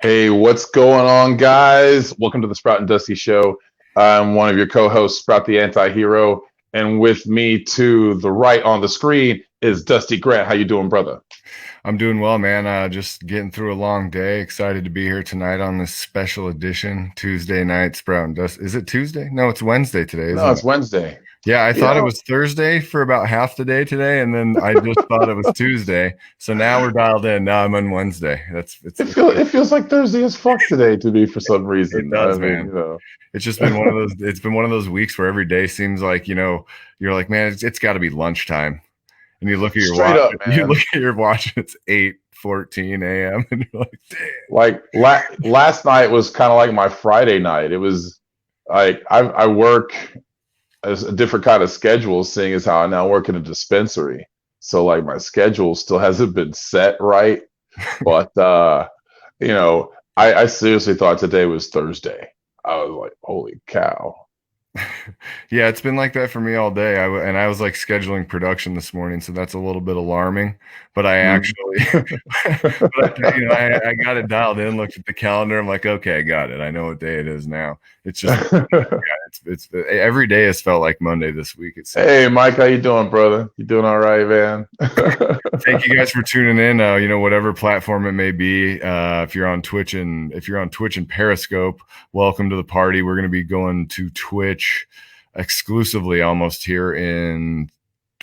Hey, what's going on, guys? Welcome to the Sprout and Dusty Show. I'm one of your co-hosts, Sprout the Anti-Hero, and with me to the right on the screen is Dusty Grant. How you doing, brother? I'm doing well, man. Just getting through a long day. Excited to be here tonight on this special edition Tuesday night Sprout and Dust. Is it Tuesday? No, it's Wednesday today, No, isn't it? it's Wednesday. Yeah, I You thought it know, was Thursday for about half the day today, and then I just thought it was Tuesday. So now we're dialed in. Now I'm on Wednesday. it feels like Thursday as fuck today to me for some It reason. I does, mean, man. you know. It's just been one of those. It's been one of those weeks where every day seems like you're like, man, it's got to be lunchtime, and you look at your Straight watch. up, You look man. at your watch. It's 8:14 a.m. and you're like, damn. Like last night was kind of like my Friday night. It was like I work a different kind of schedule, seeing as how I now work in a dispensary. So like my schedule still hasn't been set right. But I seriously thought today was Thursday. I was like, holy cow. Yeah, it's been like that for me all day. And I was like scheduling production this morning, so that's a little bit alarming. But I Mhm. actually, I got it dialed in. Looked at the calendar. I'm like, okay, I got it. I know what day it is now. It's just, it's every day has felt like Monday this week. It seems. Hey, Mike, how you doing, brother? You doing all right, man? Thank you guys for tuning in. Whatever platform it may be. If you're on Twitch and Periscope, welcome to the party. We're going to be going to Twitch exclusively almost here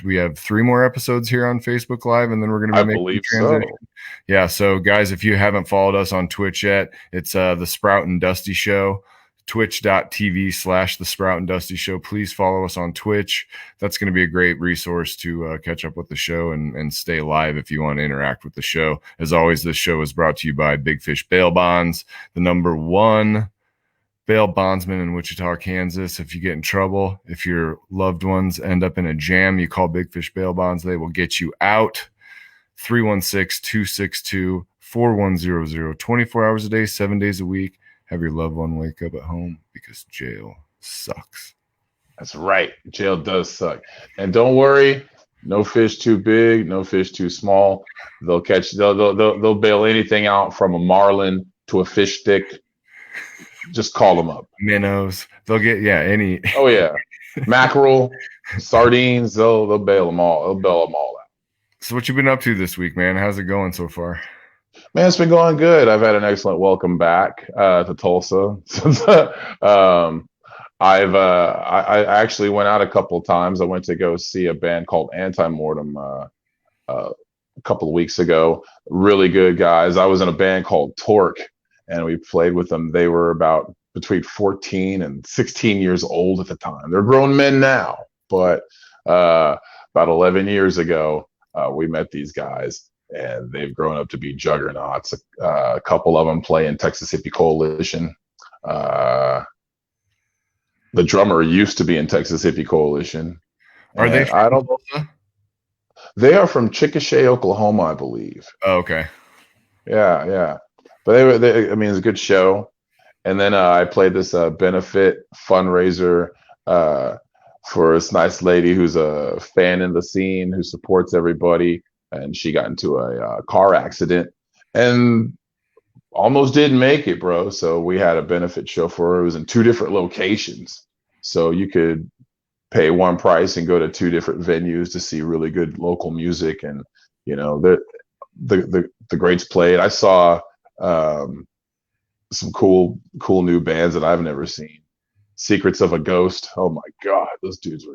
we have 3 more episodes here on Facebook Live, and then we're going to I be making the believe transition. so. Yeah, so guys, if you haven't followed us on Twitch yet, it's the Sprout and Dusty Show, twitch.tv/the Sprout and Dusty Show. Please follow us on Twitch. That's going to be a great resource to catch up with the show and stay live if you want to interact with the show. As always, this show is brought to you by Big Fish Bail Bonds, the #1 bail bondsman in Wichita, Kansas. If you get in trouble, if your loved ones end up in a jam, you call Big Fish Bail Bonds. They will get you out. 316-262-4100, 24 hours a day, 7 days a week. Have your loved one wake up at home because jail sucks. That's right. Jail does suck. And don't worry, no fish too big, no fish too small. They'll bail anything out from a marlin to a fish stick. Just call them up. Minnows. They'll get, any. Oh yeah, mackerel, sardines. They'll bail them all. They'll bail them all out. So what you been up to this week, man? How's it going so far? Man, it's been going good. I've had an excellent welcome back to Tulsa. I actually went out a couple of times. I went to go see a band called Anti-Mortem a couple of weeks ago. Really good guys. I was in a band called Torque, and we played with them. They were about between 14 and 16 years old at the time. They're grown men now, but about 11 years ago, we met these guys, and they've grown up to be juggernauts. A couple of them play in Texas Hippie Coalition. The drummer used to be in Texas Hippie Coalition. Are they And I from don't. Tulsa? They are from Chickasha, Oklahoma, I believe. Oh, okay. Yeah, yeah. But I mean, it's a good show. And then I played this benefit fundraiser for this nice lady who's a fan in the scene who supports everybody. And she got into a car accident and almost didn't make it, bro. So we had a benefit show for her. It was in 2 different locations. So you could pay one price and go to 2 different venues to see really good local music. And, the greats played. I saw some cool new bands that I've never seen. Secrets of a Ghost. Oh my God, those dudes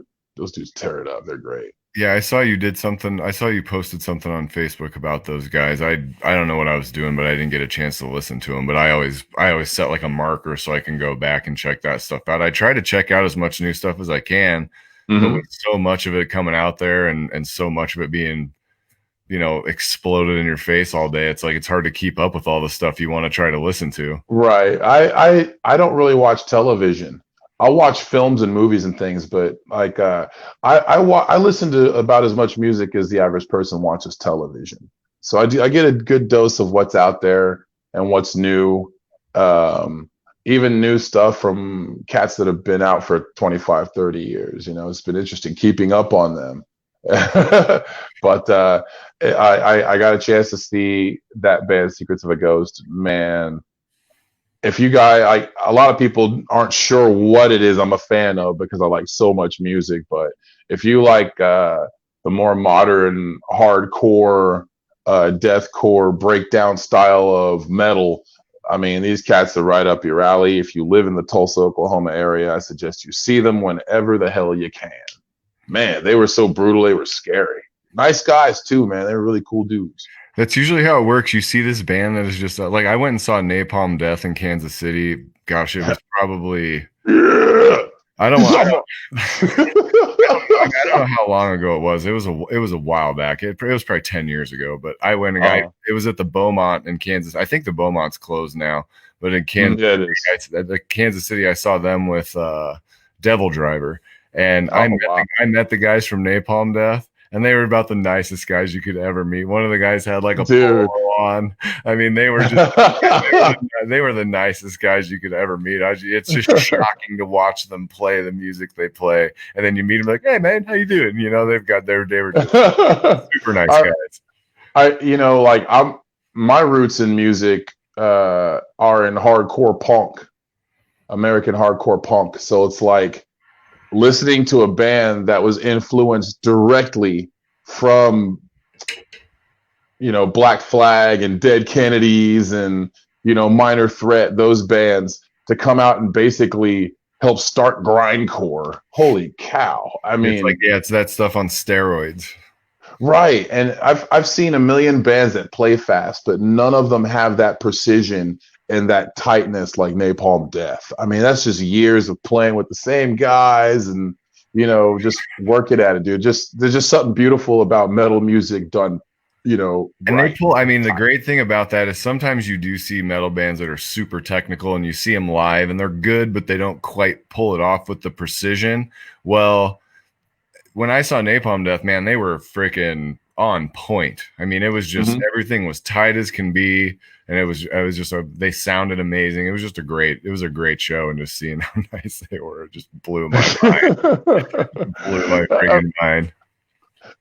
tear it up. They're great. Yeah, I saw you did something. I saw you posted something on Facebook about those guys. I don't know what I was doing, but I didn't get a chance to listen to them. But I always set like a marker so I can go back and check that stuff out. I try to check out as much new stuff as I can, but Mm-hmm. with so much of it coming out there and so much of it being, exploded in your face all day, it's like it's hard to keep up with all the stuff you want to try to listen to. Right. I don't really watch television. I'll watch films and movies and things, but like I listen to about as much music as the average person watches television. So I get a good dose of what's out there and what's new. Even new stuff from cats that have been out for 25, 30 years. It's been interesting keeping up on them. But I got a chance to see that band Secrets of a Ghost. Man, if you guys like, a lot of people aren't sure what it is I'm a fan of because I like so much music. But if you like the more modern, hardcore, deathcore breakdown style of metal, I mean, these cats are right up your alley. If you live in the Tulsa, Oklahoma area, I suggest you see them whenever the hell you can. Man, they were so brutal. They were scary. Nice guys too, man. They were really cool dudes. That's usually how it works. You see this band that is just like, I went and saw Napalm Death in Kansas City. Gosh, it was probably Yeah. I don't know how long ago it was. It was a while back. It was probably 10 years ago. But I went and it was at the Beaumont in Kansas. I think the Beaumont's closed now. But in Kansas, Kansas City, I saw them with Devil Driver, and I met the guys from Napalm Death. And they were about the nicest guys you could ever meet. One of the guys had like a polo on. I mean, they were just they were the nicest guys you could ever meet. It's just shocking to watch them play the music they play, and then you meet them like, "Hey, man, how you doing?" You know, they were just super nice guys. My roots in music are in hardcore punk, American hardcore punk. So it's like listening to a band that was influenced directly from, Black Flag and Dead Kennedys and, Minor Threat, those bands, to come out and basically help start grindcore. Holy cow. I mean, it's that stuff on steroids. Right. And I've seen a million bands that play fast, but none of them have that precision and that tightness like Napalm Death. I mean, that's just years of playing with the same guys and, just working at it, dude. There's just something beautiful about metal music done, And they pull, I mean, the great thing about that is sometimes you do see metal bands that are super technical and you see them live and they're good, but they don't quite pull it off with the precision. Well, when I saw Napalm Death, man, they were freaking on point. I mean, it was just everything was tight as can be, and it was just they sounded amazing. It was a great show, and just seeing how nice they were just blew my mind. Blew my freaking mind.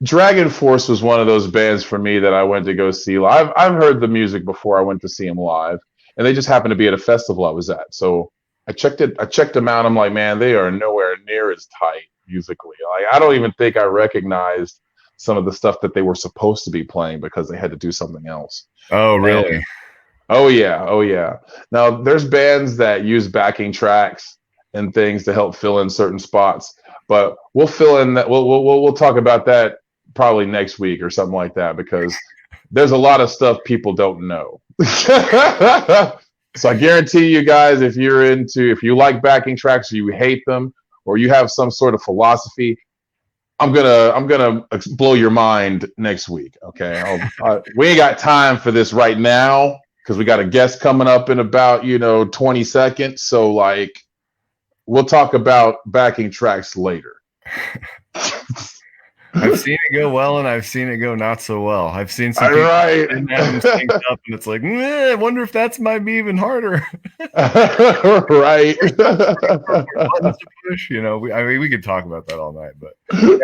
Dragon Force was one of those bands for me that I went to go see live. I've heard the music before I went to see them live, and they just happened to be at a festival I was at. So I checked them out. I'm like, man, they are nowhere near as tight musically. Like, I don't even think I recognized some of the stuff that they were supposed to be playing because they had to do something else. Oh, really? And, oh yeah. Now there's bands that use backing tracks and things to help fill in certain spots, but we'll fill in that. We'll talk about that probably next week or something like that, because there's a lot of stuff people don't know. So I guarantee you guys, if you like backing tracks or you hate them, or you have some sort of philosophy, I'm gonna blow your mind next week. Okay, we ain't got time for this right now because we got a guest coming up in about 20 seconds. So we'll talk about backing tracks later. I've seen it go well, and I've seen it go not so well. I've seen some people didn't have them synced up, and it's like, I wonder if that's might be even harder. Right. Push, we could talk about that all night, but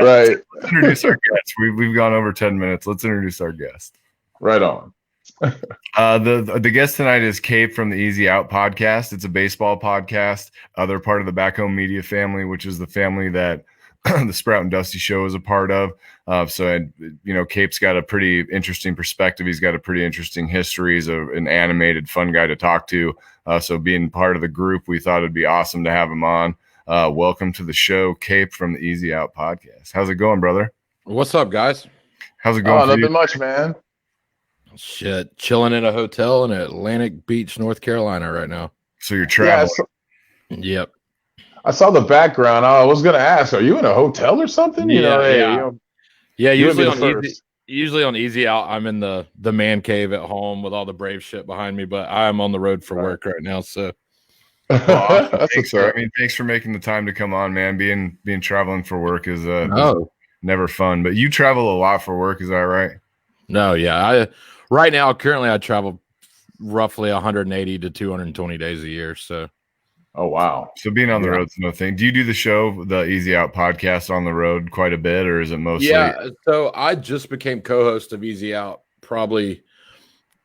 right. Let's introduce our guest. We've gone over 10 minutes. Let's introduce our guest. Right on. The guest tonight is Cape from the Easy Out podcast. It's a baseball podcast, other part of the Back Home Media family, which is the family that the Sprout and Dusty Show is a part of. Cape's got a pretty interesting perspective. He's got a pretty interesting history. He's an animated, fun guy to talk to. So being part of the group, we thought it'd be awesome to have him on. Welcome to the show, Cape from the Easy Out podcast. How's it going, brother? What's up, guys? How's it going? Nothing much, man. Shit, chilling in a hotel in Atlantic Beach, North Carolina right now. So you're traveling? Yep. I saw the background. I was going to ask, are you in a hotel or something? Yeah. Usually on Easy Out, I'm in the man cave at home with all the Brave shit behind me, but I'm on the road for work right now. So, thanks for making the time to come on, man. Being traveling for work is never fun, but you travel a lot for work. Is that right? No, yeah. Right now, currently, I travel roughly 180 to 220 days a year. So. Oh, wow. So being on the road's no thing. Do you do the show, the Easy Out podcast, on the road quite a bit, or is it mostly? Yeah, so I just became co-host of Easy Out probably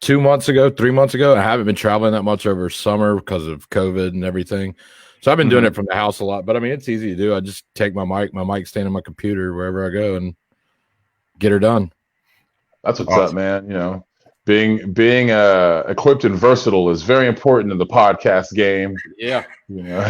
2 months ago, 3 months ago. I haven't been traveling that much over summer because of COVID and everything. So I've been doing it from the house a lot. But I mean, it's easy to do. I just take my mic stand on my computer wherever I go and get her done. That's what's up, man. You know, being equipped and versatile is very important in the podcast game. Yeah. You know.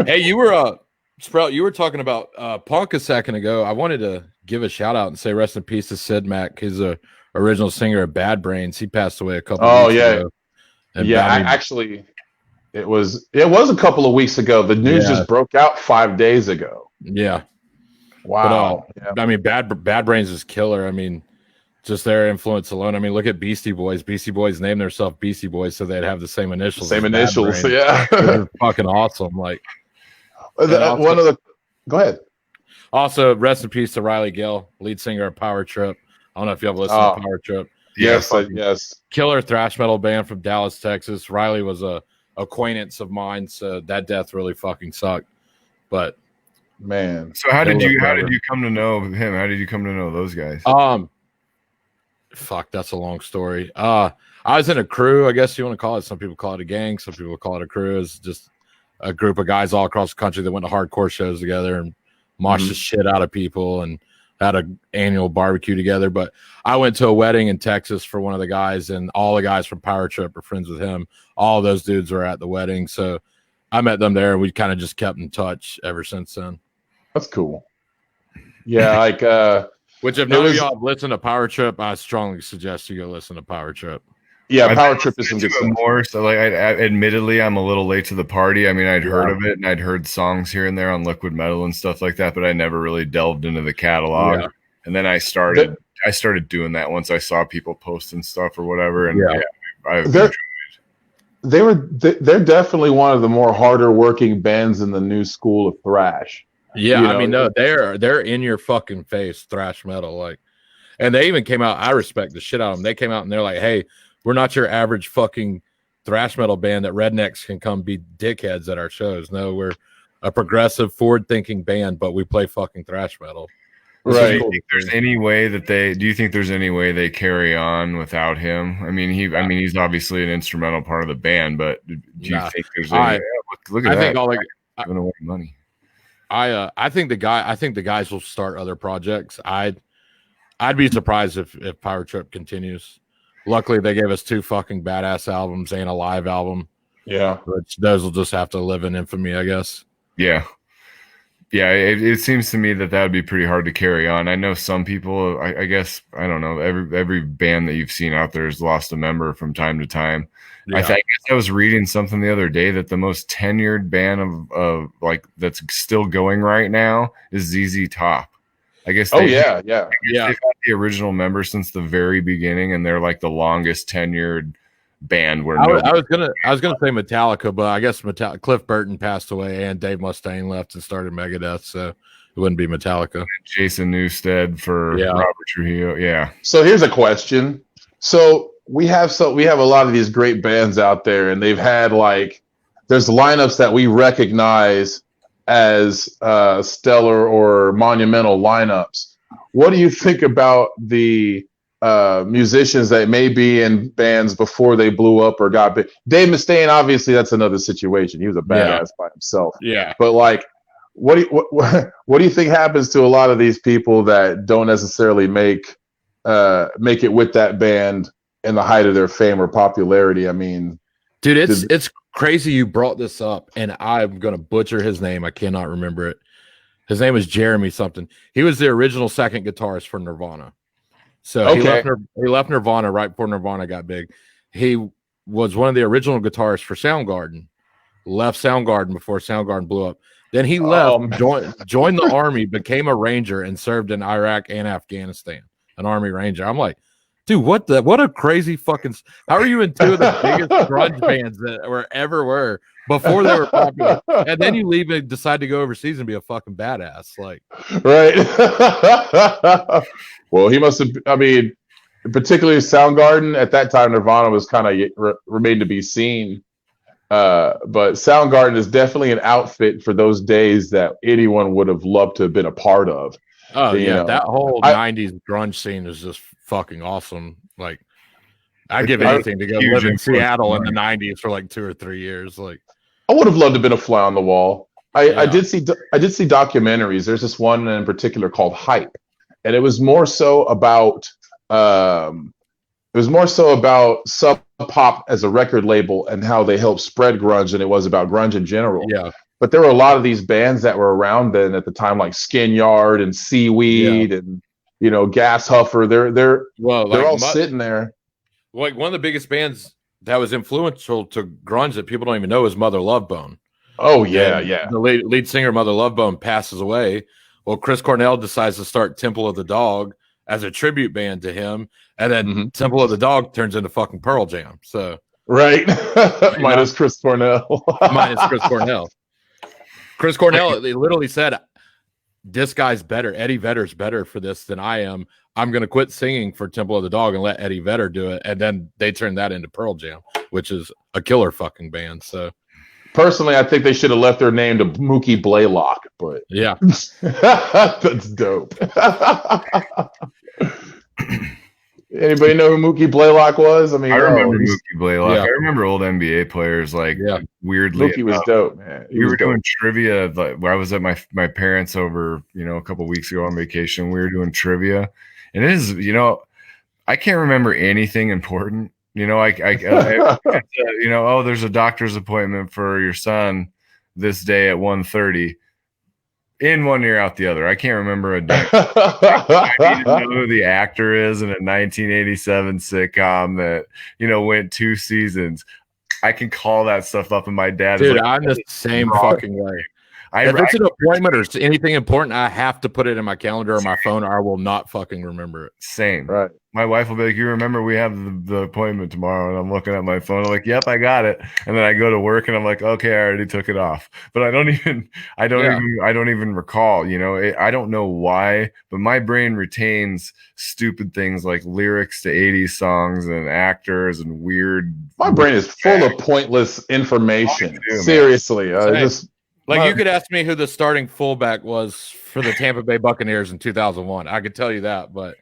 Hey, you were Sprout, you were talking about Punk a second ago. I wanted to give a shout out and say rest in peace to Sid Mack. He's a original singer of Bad Brains. He passed away a couple weeks ago. And Actually, it was a couple of weeks ago. The news just broke out 5 days ago. Yeah. Wow. But, I mean, Bad Brains is killer. I mean, just their influence alone. I mean, look at Beastie Boys. Beastie Boys named themselves Beastie Boys so they'd have the same initials. Yeah. They're fucking awesome. Like go ahead. Also, rest in peace to Riley Gill, lead singer of Power Trip. I don't know if you have listened to Power Trip. Yes. Killer thrash metal band from Dallas, Texas. Riley was a acquaintance of mine, so that death really fucking sucked. But man, so how did you come to know him? How did you come to know those guys? Fuck, that's a long story. I was in a crew, I guess you want to call it. Some people call it a gang, some people call it a crew. It's just a group of guys all across the country that went to hardcore shows together and moshed the shit out of people and had an annual barbecue together. But I went to a wedding in Texas for one of the guys, and all the guys from Power Trip are friends with him. All of those dudes were at the wedding, so I met them there, and we kind of just kept in touch ever since then. That's cool. Yeah, like which if none of y'all have listened to Power Trip, I strongly suggest you go listen to Power Trip. Yeah, Power Trip is some good stuff. More so, like, admittedly, I'm a little late to the party. I mean, I'd heard of it and I'd heard songs here and there on Liquid Metal and stuff like that, but I never really delved into the catalog. Yeah. And then I started doing that once I saw people posting stuff or whatever. And they're definitely one of the more harder working bands in the new school of thrash. Yeah, I mean, no, they're in your fucking face thrash metal, like, and they even came out. I respect the shit out of them. They came out and they're like, "Hey, we're not your average fucking thrash metal band that rednecks can come be dickheads at our shows. No, we're a progressive, forward-thinking band, but we play fucking thrash metal." Right. Do you think there's any way they carry on without him? I mean, he's obviously an instrumental part of the band, but do you think there's look at that? Think all giving away money. I think the guys will start other projects. I'd be surprised if Power Trip continues. Luckily, they gave us 2 fucking badass albums and a live album. Yeah, which those will just have to live in infamy, I guess. Yeah. It seems to me that would be pretty hard to carry on. I know some people. I guess I don't know. Every band that you've seen out there has lost a member from time to time. Yeah. I guess I was reading something the other day that the most tenured band of like that's still going right now is ZZ Top. I guess. They've had the original member since the very beginning, and they're like the longest tenured band. Where I was gonna say Metallica, but I guess Cliff Burton passed away, and Dave Mustaine left and started Megadeth, so it wouldn't be Metallica. Jason Newsted for Robert Trujillo. Yeah. So here's a question. So we have a lot of these great bands out there, and they've had there's lineups that we recognize as stellar or monumental lineups. What do you think about the musicians that may be in bands before they blew up or got big? Dave Mustaine, obviously, that's another situation. He was a badass by himself. Yeah. But what do you think happens to a lot of these people that don't necessarily make it with that band in the height of their fame or popularity? I mean, dude, it's crazy you brought this up, and I'm gonna butcher his name. I cannot remember it. His name is Jeremy something. He was the original second guitarist for Nirvana. So he left Nirvana right before Nirvana got big. He was one of the original guitarists for Soundgarden. Left Soundgarden before Soundgarden blew up. Then he left, joined the army, became a ranger, and served in Iraq and Afghanistan. An army ranger. I'm like, dude, what a crazy fucking. How are you in 2 of the biggest grunge bands that were before they were popular, and then you leave and decide to go overseas and be a fucking badass? Like, right. Well, he must have. I mean, particularly Soundgarden at that time, Nirvana was kind of remained to be seen. But Soundgarden is definitely an outfit for those days that anyone would have loved to have been a part of. Oh, that whole 90s grunge scene is just fucking awesome. Like, I'd give anything to go live in Seattle in the 90s for like 2 or 3 years. Like, I would have loved to have been a fly on the wall. I did see documentaries. There's this one in particular called Hype, and it was more so about Sub Pop as a record label and how they helped spread grunge than it was about grunge in general. Yeah. But there were a lot of these bands that were around then at the time, like Skin Yard and Seaweed and Gas Huffer. They're all sitting there. Like one of the biggest bands that was influential to grunge that people don't even know is Mother Love Bone. Oh yeah. The lead singer Mother Love Bone passes away. Well, Chris Cornell decides to start Temple of the Dog as a tribute band to him, and then Temple of the Dog turns into fucking Pearl Jam. So right, minus Chris Cornell. Minus Chris Cornell. Chris Cornell, they literally said, "This guy's better. Eddie Vedder's better for this than I am. I'm going to quit singing for Temple of the Dog and let Eddie Vedder do it." And then they turned that into Pearl Jam, which is a killer fucking band. So, personally, I think they should have left their name to Mookie Blaylock. But yeah, that's dope. Anybody know who Mookie Blaylock was? I mean, I remember Mookie Blaylock. Yeah. I remember old NBA players weirdly. Mookie was dope, man. We were doing trivia. Where I was at my parents over, a couple of weeks ago on vacation. We were doing trivia, and it is, I can't remember anything important. Oh, there's a doctor's appointment for your son this day at 1:30. In one ear, out the other. I can't remember a day. I need to know who the actor is in a 1987 sitcom that went 2 seasons. I can call that stuff up, and my dad. Dude, I'm the same fucking way. If it's an appointment or anything important, I have to put it in my calendar or my phone, or I will not fucking remember it. Same. Right. My wife will be like, "You remember we have the appointment tomorrow?" And I'm looking at my phone. I'm like, "Yep, I got it." And then I go to work, and I'm like, "Okay, I already took it off." But I don't even recall. I don't know why, but my brain retains stupid things like lyrics to 80s songs and actors and weird. My brain is full of pointless information. Seriously, you could ask me who the starting fullback was for the Tampa Bay Buccaneers in 2001. I could tell you that, but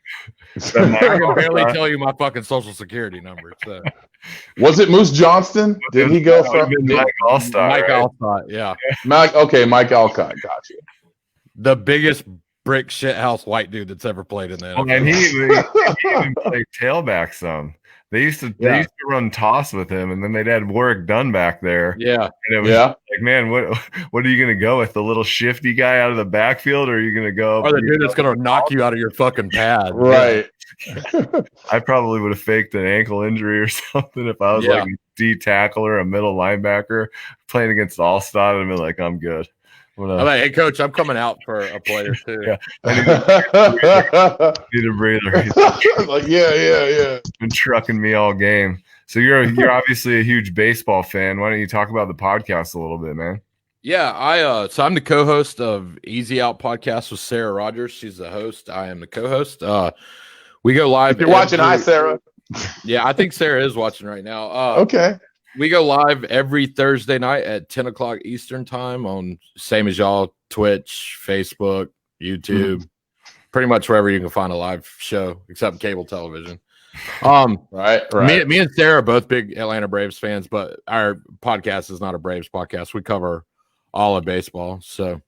I can barely tell you my fucking social security number. So. Was it Moose Johnston? Did he go from Mike Alstott? Mike Alstott, yeah. Mike Alcott, got you. The biggest brick shithouse white dude that's ever played in the NFL. And he even played tailback some. They used to run toss with him, and then they'd had Warwick Dunn back there. Yeah. And it was like, man, what are you gonna go with? The little shifty guy out of the backfield, or are you gonna go or the dude that's gonna knock you out of your fucking pad? Right. I probably would have faked an ankle injury or something if I was like a D tackle or a middle linebacker playing against Alstott, and I'd be like, I'm good. I'm like, hey, coach, I'm coming out for a player too. Yeah. Need a breather. Like, yeah. Been trucking me all game. So you're obviously a huge baseball fan. Why don't you talk about the podcast a little bit, man? Yeah, so I'm the co-host of Easy Out Podcast with Sarah Rogers. She's the host. I am the co-host. We go live. If you're watching, hi, Sarah. Yeah, I think Sarah is watching right now. Okay. We go live every Thursday night at 10 o'clock Eastern time on same as y'all, Twitch, Facebook, YouTube, pretty much wherever you can find a live show except cable television. Right. Me and Sarah are both big Atlanta Braves fans, but our podcast is not a Braves podcast. We cover all of baseball, so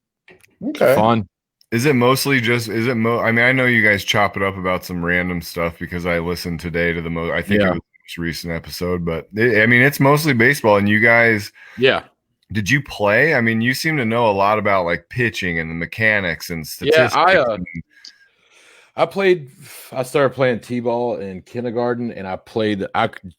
okay, fun. Is it mostly just? I mean, I know you guys chop it up about some random stuff because I listened today to the most. I think it was the most recent episode, but it's mostly baseball. And you guys, did you play? I mean, you seem to know a lot about like pitching and the mechanics and statistics. Yeah, I started playing t-ball in kindergarten, and I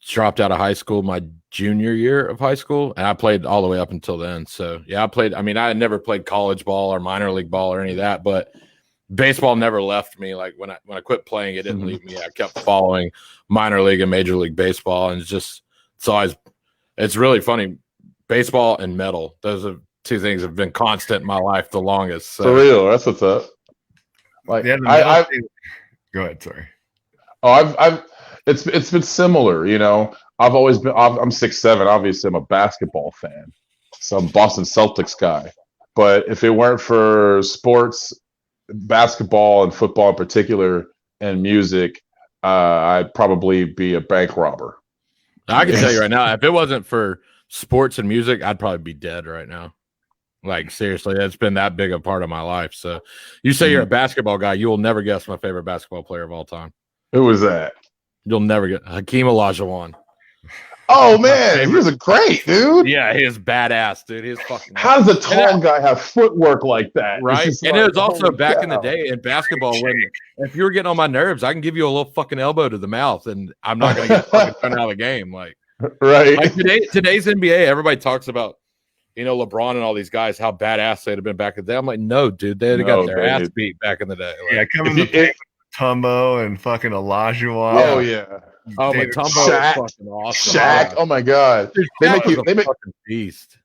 dropped out of high school my junior year of high school, and I played all the way up until then. So yeah, I had never played college ball or minor league ball or any of that, but baseball never left me. Like when I quit playing, it didn't leave me. I kept following minor league and major league baseball, and it's really funny. Baseball and metal, those are two things that have been constant in my life the longest. So. For real, that's what's up. Like go ahead, sorry. It's been similar, I've always been. I'm 6'7". Obviously, I'm a basketball fan, so I'm a Boston Celtics guy. But if it weren't for sports, basketball and football in particular, and music, I'd probably be a bank robber. I can tell you right now, if it wasn't for sports and music, I'd probably be dead right now. Like, seriously, it's been that big a part of my life. So you say you're a basketball guy, you will never guess my favorite basketball player of all time. Who was that? You'll never get Hakeem Olajuwon. Oh man, he was a great dude. Yeah, he is badass, dude. He's fucking. How does a tall guy have footwork like that? Right, and it was also back in the day in basketball when if you were getting on my nerves, I can give you a little fucking elbow to the mouth, and I'm not going to get fucking thrown out of the game. Like today's NBA, everybody talks about LeBron and all these guys how badass they'd have been back in the day. I'm like, no, dude, they'd have got their ass beat back in the day. Like, coming to Tumbo and fucking Olajuwon. Oh yeah. Oh, but Tumbo is fucking awesome. Shaq, oh my god, dude, they make you fucking beast.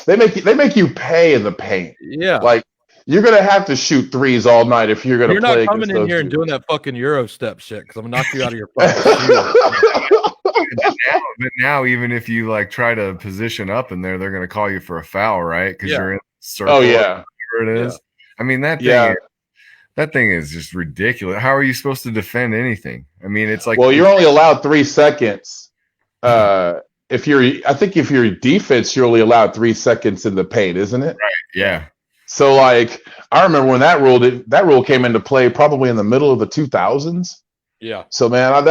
They make you pay in the paint. Yeah, like you're gonna have to shoot threes all night if you're gonna. You're play not coming in here and doing that fucking Euro step shit because I'm gonna knock you out of your fucking shoes. But now, even if you like try to position up in there, they're gonna call you for a foul, right? Because you're in the circle. Oh yeah, whatever it is. I mean that thing. That thing is just ridiculous. How are you supposed to defend anything? I mean, it's like you're only allowed 3 seconds. If you're defense, you're only allowed 3 seconds in the paint, isn't it? Right. Yeah. So like, I remember when that rule came into play, probably in the middle of the 2000s. Yeah. So man,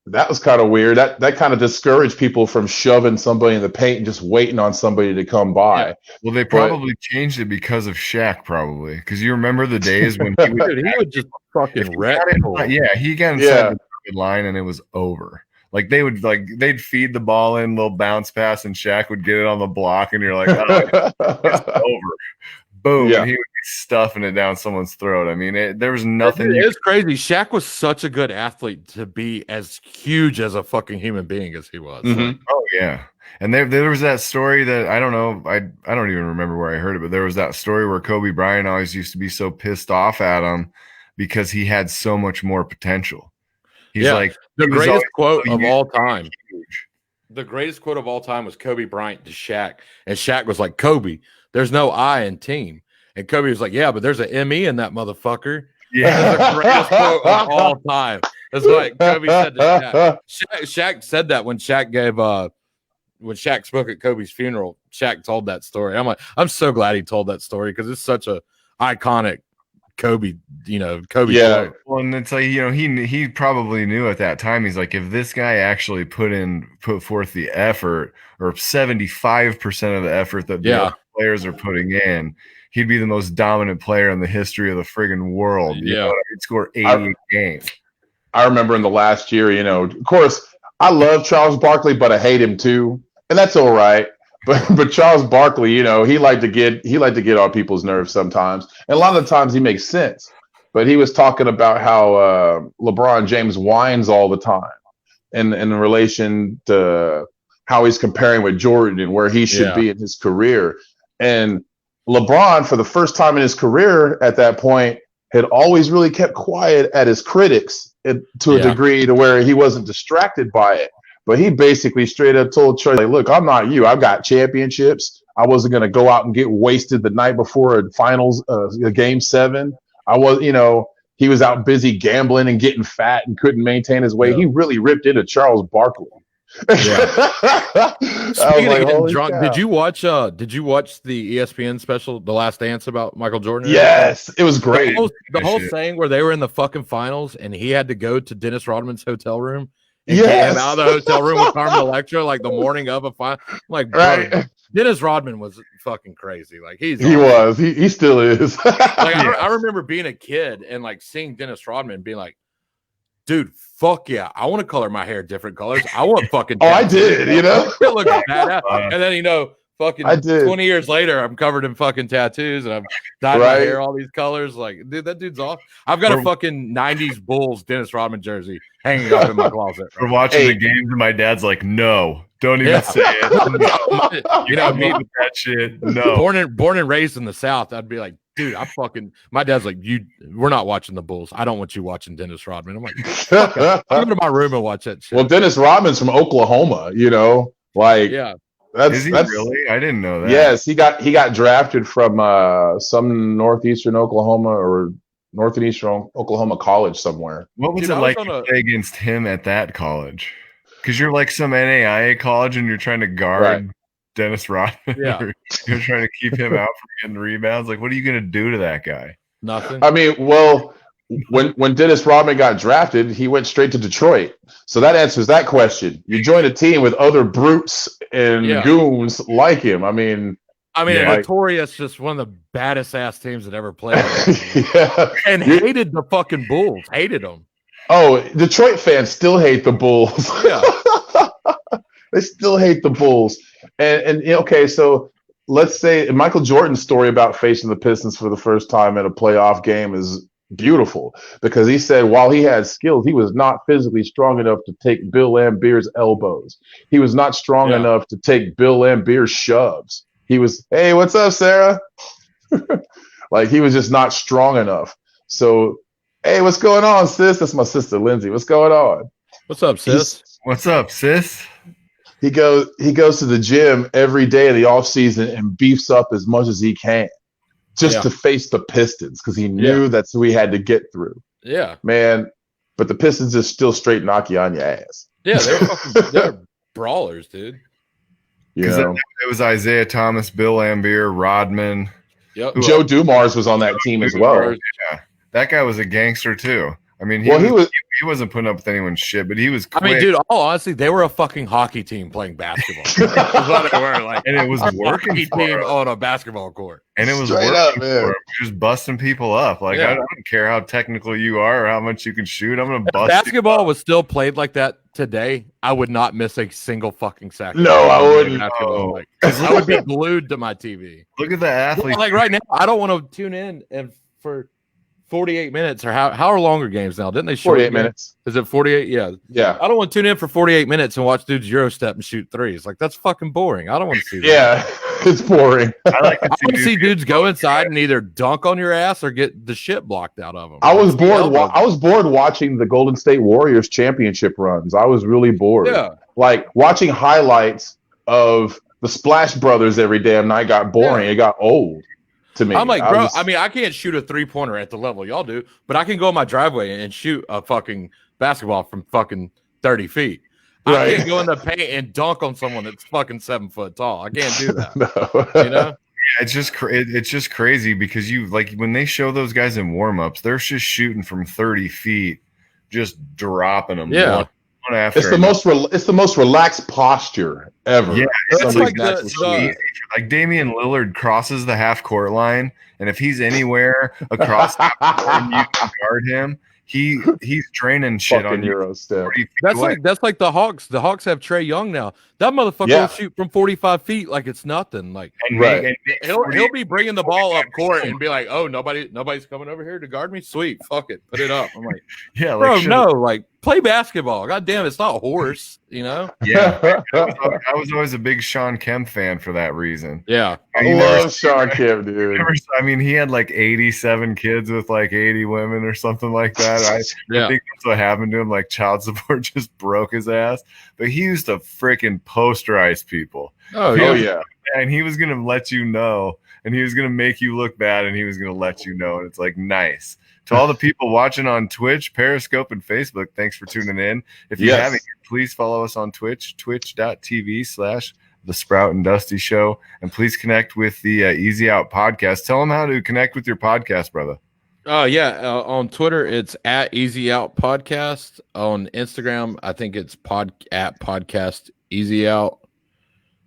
that was kind of weird. That kind of discouraged people from shoving somebody in the paint and just waiting on somebody to come by. Yeah. Well, they probably changed it because of Shaq, probably. Because you remember the days when he would just fucking wreck. He got inside the line and it was over. Like they'd feed the ball in, little bounce pass, and Shaq would get it on the block, and you're like, oh, it's over. Boom, and he would be stuffing it down someone's throat. I mean, there was nothing. It's crazy. Shaq was such a good athlete to be as huge as a fucking human being as he was. Mm-hmm. Like, oh yeah, and there was that story that I don't know, I don't even remember where I heard it, but there was that story where Kobe Bryant always used to be so pissed off at him because he had so much more potential. He's like the greatest quote of all time. The greatest quote of all time was Kobe Bryant to Shaq, and Shaq was like, "Kobe, there's no I in team," and Kobe was like, "Yeah, but there's an M-E in that motherfucker." Yeah, that's the greatest quote of all time. That's like Kobe said to Shaq. Shaq said that when Shaq spoke at Kobe's funeral. Shaq told that story. I'm so glad he told that story because it's such a iconic Kobe. Kobe. Yeah. Quote. Well, and it's like he probably knew at that time. He's like, if this guy actually put forth the effort, or 75% of the effort that the players are putting in, he'd be the most dominant player in the history of the friggin' world. You know, he'd score 88 games. I remember in the last year, of course, I love Charles Barkley, but I hate him too, and that's all right. But Charles Barkley, he liked to get on people's nerves sometimes, and a lot of the times he makes sense. But he was talking about how LeBron James whines all the time, in relation to how he's comparing with Jordan and where he should be in his career. And LeBron, for the first time in his career at that point, had always really kept quiet at his critics to a degree to where he wasn't distracted by it. But he basically straight up told Troy, like, look, I'm not you. I've got championships. I wasn't going to go out and get wasted the night before a finals, a game 7. I was, he was out busy gambling and getting fat and couldn't maintain his weight. He really ripped into Charles Barkley. Yeah. Speaking of getting drunk, cow. Did you watch the ESPN special, The Last Dance, about Michael Jordan? Yes, it was great. The whole thing where they were in the fucking finals and he had to go to Dennis Rodman's hotel room and get him out of the hotel room with Carmen Electra like the morning of a final. Like, bro, Dennis Rodman was fucking crazy. Like he still is. Like I remember being a kid and like seeing Dennis Rodman and being like, dude, fuck yeah, I want to color my hair different colors. I want fucking I did, It looks badass. And then fucking 20 years later, I'm covered in fucking tattoos and I've dyed my hair all these colors. Like, dude, that dude's off. I've got a fucking 90s Bulls Dennis Rodman jersey hanging up in my closet. We're watching the games and my dad's like, no, don't even say it. No. Me with that shit. No. Born and raised in the South, I'd be like, dude, my dad's like, we're not watching the Bulls. I don't want you watching Dennis Rodman. I'm like, come to my room and watch that shit. Well, Dennis Rodman's from Oklahoma, Is he really? I didn't know that. Yes, he got drafted from some northeastern Oklahoma college somewhere. What was it like to play against him at that college? because you're like some NAIA college and you're trying to guard Dennis Rodman. Yeah. You're trying to keep him out from getting rebounds. Like, what are you going to do to that guy? Nothing. I mean, well, when Dennis Rodman got drafted, he went straight to Detroit. So that answers that question. You join a team with other brutes and goons like him. I mean, Notorious, just one of the baddest ass teams that ever played. And hated the fucking Bulls. Hated them. Oh, Detroit fans still hate the Bulls. Yeah. They still hate the Bulls. And okay, so let's say Michael Jordan's story about facing the Pistons for the first time in a playoff game is beautiful because he said while he had skills, he was not physically strong enough to take Bill Laimbeer's elbows. He was not strong enough to take Bill Laimbeer's shoves. He was, hey, what's up, Sarah? Like, he was just not strong enough. So, hey, what's going on, sis? That's my sister, Lindsay. What's going on? What's up, sis? What's up, sis? He goes to the gym every day of the off season and beefs up as much as he can just to face the Pistons because he knew that's who he had to get through. Yeah. Man, but the Pistons are still straight knock you on your ass. Yeah, they're brawlers, dude. Because it was Isaiah Thomas, Bill Laimbeer, Rodman. Yep. Joe Dumars was on that team as well. Yeah, that guy was a gangster too. I mean, he wasn't putting up with anyone's shit, but he was quick. I mean, dude, honestly, they were a fucking hockey team playing basketball. That's what they were, like, and it was working for team on a basketball court. And it was straight working up, man. for him. Just busting people up. Like, I don't care how technical you are or how much you can shoot. I'm going to bust. If basketball was still played like that today, I would not miss a single fucking second. No, I wouldn't. I would be glued to my TV. Look at the athletes. Like right now, I don't want to tune in and for 48 minutes or how are longer games now? Didn't they show 48 minutes? Is it 48? Yeah. Yeah. I don't want to tune in for 48 minutes and watch dudes Euro step and shoot threes. Like, that's fucking boring. I don't want to see that. Yeah, it's boring. I like I want to see dudes go inside and either dunk on your ass or get the shit blocked out of them. I was bored. I was bored watching the Golden State Warriors championship runs. I was really bored. Yeah. Like watching highlights of the Splash Brothers every damn night got boring. Yeah. It got old to me. I'm like, bro, I mean, I can't shoot a 3-pointer at the level y'all do, but I can go in my driveway and shoot a fucking basketball from fucking 30 feet. I can't go in the paint and dunk on someone that's fucking 7 foot tall. I can't do that. No. You know? Yeah, it's just crazy because you like when they show those guys in warm-ups, they're just shooting from 30 feet, just dropping them. Yeah. One after it's the most relaxed posture ever. Yeah, it's like like Damian Lillard crosses the half court line, and if he's anywhere across half court and you can guard him, he's draining shit on Euro step. That's like the Hawks. The Hawks have Trae Young now. That motherfucker will shoot from 45 feet like it's nothing. Like he'll be bringing the ball up court and be like, "Oh, nobody's coming over here to guard me. Sweet, fuck it, put it up." I'm like, yeah, bro, no, like play basketball. God damn, it's not horse, you know? Yeah, I was always a big Sean Kemp fan for that reason. Yeah, I love Sean Kemp, dude. I mean, he had like 87 kids with like 80 women or something like that. I think that's what happened to him. Like child support just broke his ass. But he used to freaking posterize people. Oh yeah. And he was gonna let you know, and he was gonna make you look bad, and he was gonna let you know. And it's like nice. To all the people watching on Twitch, Periscope, and Facebook, thanks for tuning in. If you haven't, please follow us on Twitch, twitch.tv/The Sprout and Dusty Show. And please connect with the Easy Out podcast. Tell them how to connect with your podcast, brother. On Twitter, it's at Easy Out Podcast. On Instagram, I think it's at Podcast Easy Out.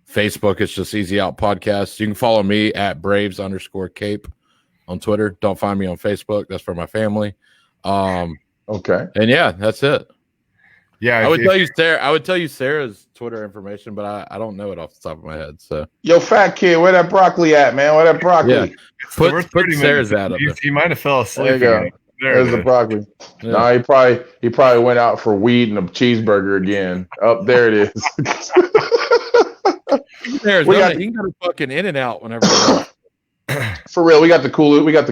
Facebook, it's just Easy Out Podcast. You can follow me at Braves_Cape on Twitter. Don't find me on Facebook. That's for my family. Okay. And yeah, that's it. Yeah, I would tell you Sarah's Twitter information, but I don't know it off the top of my head. So yo, fat kid, where that broccoli at, man? Where that broccoli? Yeah. Put Sarah's ad up there. He might have fell asleep. There you go. There's the broccoli. Yeah. No, he probably went out for weed and a cheeseburger again. Up there it is. He can go to fucking In and Out whenever. For real, we got the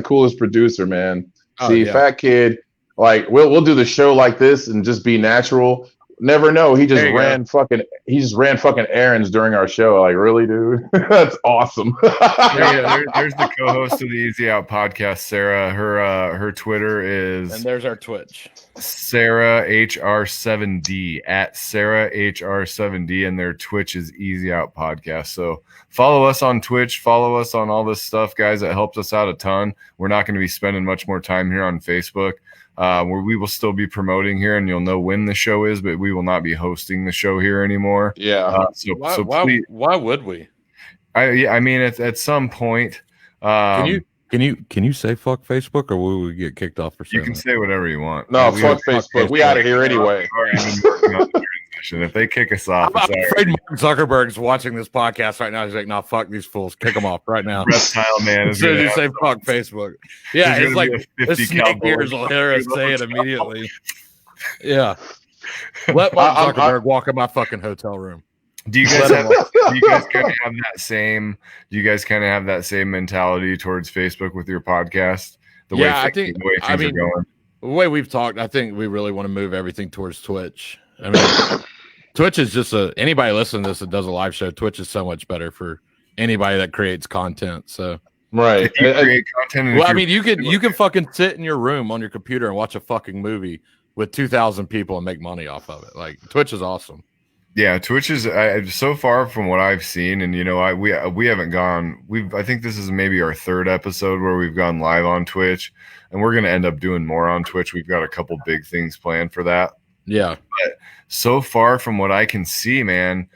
coolest producer, man. Fat kid. Like we'll do the show like this and just be natural. Never know. He just ran fucking errands during our show. Like, really, dude? That's awesome. There's the co-host of the Easy Out podcast, Sarah. Her Twitter is, and there's our Twitch. Sarah HR7D at Sarah HR7D, and their Twitch is Easy Out Podcast. So follow us on Twitch, follow us on all this stuff, guys. It helps us out a ton. We're not going to be spending much more time here on Facebook, where we will still be promoting here, and you'll know when the show is, but we will not be hosting the show here anymore. Yeah. Why would we? I mean, at some point, Can you say fuck Facebook, or will we get kicked off for saying you can that? say whatever you want. No, fuck Facebook. We out of here anyway. If they kick us off, I'm afraid Mark Zuckerberg's watching this podcast right now. He's like, "No, fuck these fools. Kick them off right now." Reptile man. As soon as you say fuck Facebook, yeah, it's like the snake ears will hear us say it immediately. Yeah, let Mark Zuckerberg walk in my fucking hotel room. Do you guys kind of have that same? Do you guys kind of have that same mentality towards Facebook with your podcast? The way things are going. The way we've talked, I think we really want to move everything towards Twitch. I mean, Twitch is just anybody listening to this that does a live show. Twitch is so much better for anybody that creates content. So right, if you create content. Well, I mean, you can fucking sit in your room on your computer and watch a fucking movie with 2,000 people and make money off of it. Like, Twitch is awesome. Yeah, Twitch is so far from what I've seen, and we haven't gone. I think this is maybe our third episode where we've gone live on Twitch, and we're going to end up doing more on Twitch. We've got a couple big things planned for that. Yeah, but so far from what I can see, man,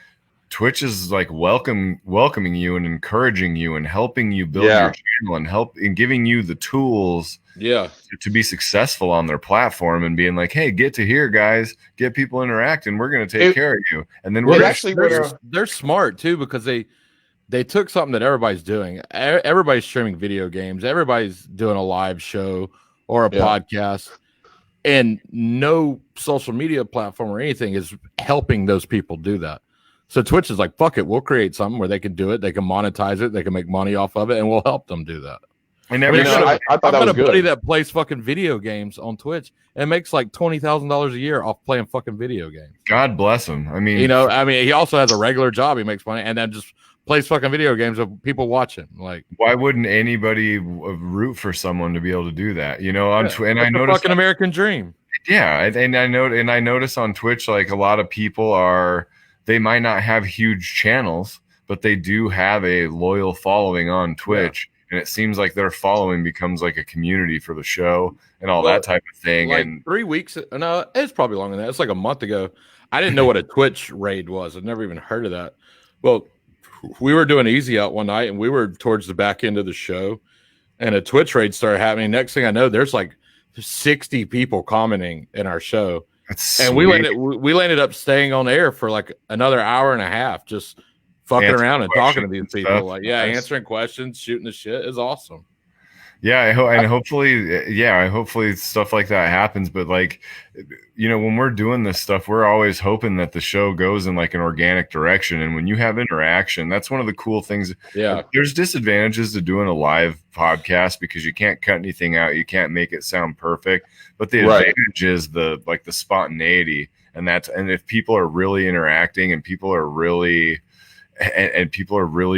Twitch is like welcoming you and encouraging you and helping you build your channel and giving you the tools. Yeah, to be successful on their platform and being like, hey, get to here, guys, get people interacting. We're going to take care of you. And then they're smart too, because they took something that everybody's doing. Everybody's streaming video games. Everybody's doing a live show or a podcast, and no social media platform or anything is helping those people do that. So Twitch is like, fuck it, we'll create something where they can do it. They can monetize it. They can make money off of it, and we'll help them do that. I thought I've got a buddy that plays fucking video games on Twitch and makes like $20,000 a year off playing fucking video games. God bless him. I mean, he also has a regular job. He makes money and then just plays fucking video games with people watching. Like, why wouldn't anybody root for someone to be able to do that? And I noticed fucking American dream. Yeah, and I notice on Twitch, like, a lot of people they might not have huge channels, but they do have a loyal following on Twitch. Yeah. And it seems like their following becomes like a community for the show and all that type of thing. Like and 3 weeks, no, it's probably longer than that. It's like a month ago. I didn't know what a Twitch raid was. I'd never even heard of that. Well, we were doing Easy Out one night, and we were towards the back end of the show, and a Twitch raid started happening. Next thing I know, there's like 60 people commenting in our show. And we landed up staying on air for like another hour and a half, just fucking around and talking to these people, like, answering questions, shooting the shit is awesome. Yeah, and hopefully stuff like that happens. But like, when we're doing this stuff, we're always hoping that the show goes in like an organic direction. And when you have interaction, that's one of the cool things. Yeah, there's disadvantages to doing a live podcast because you can't cut anything out, you can't make it sound perfect. But the advantage is the spontaneity, and if people are really interacting and people are really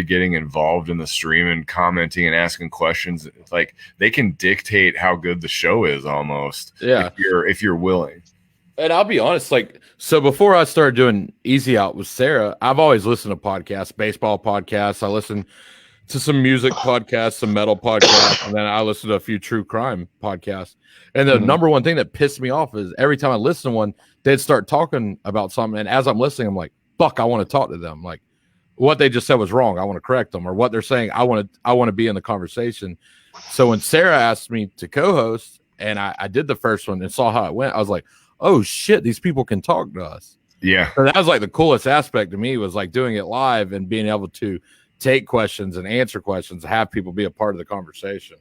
getting involved in the stream and commenting and asking questions, like, they can dictate how good the show is almost. Yeah, if you're willing. And I'll be honest, like, so before I started doing Easy Out with Sarah, I've always listened to podcasts, baseball podcasts. I listen to some music podcasts, some metal podcasts, and then I listen to a few true crime podcasts. And the number one thing that pissed me off is every time I listen to one, they'd start talking about something, and as I'm listening, I'm like, fuck, I want to talk to them. Like, what they just said was wrong. I want to correct them, or what they're saying, I want to be in the conversation. So when Sarah asked me to co-host, and I did the first one and saw how it went, I was like, oh shit, these people can talk to us. Yeah. So that was like the coolest aspect to me, was like doing it live and being able to take questions and answer questions, have people be a part of the conversation.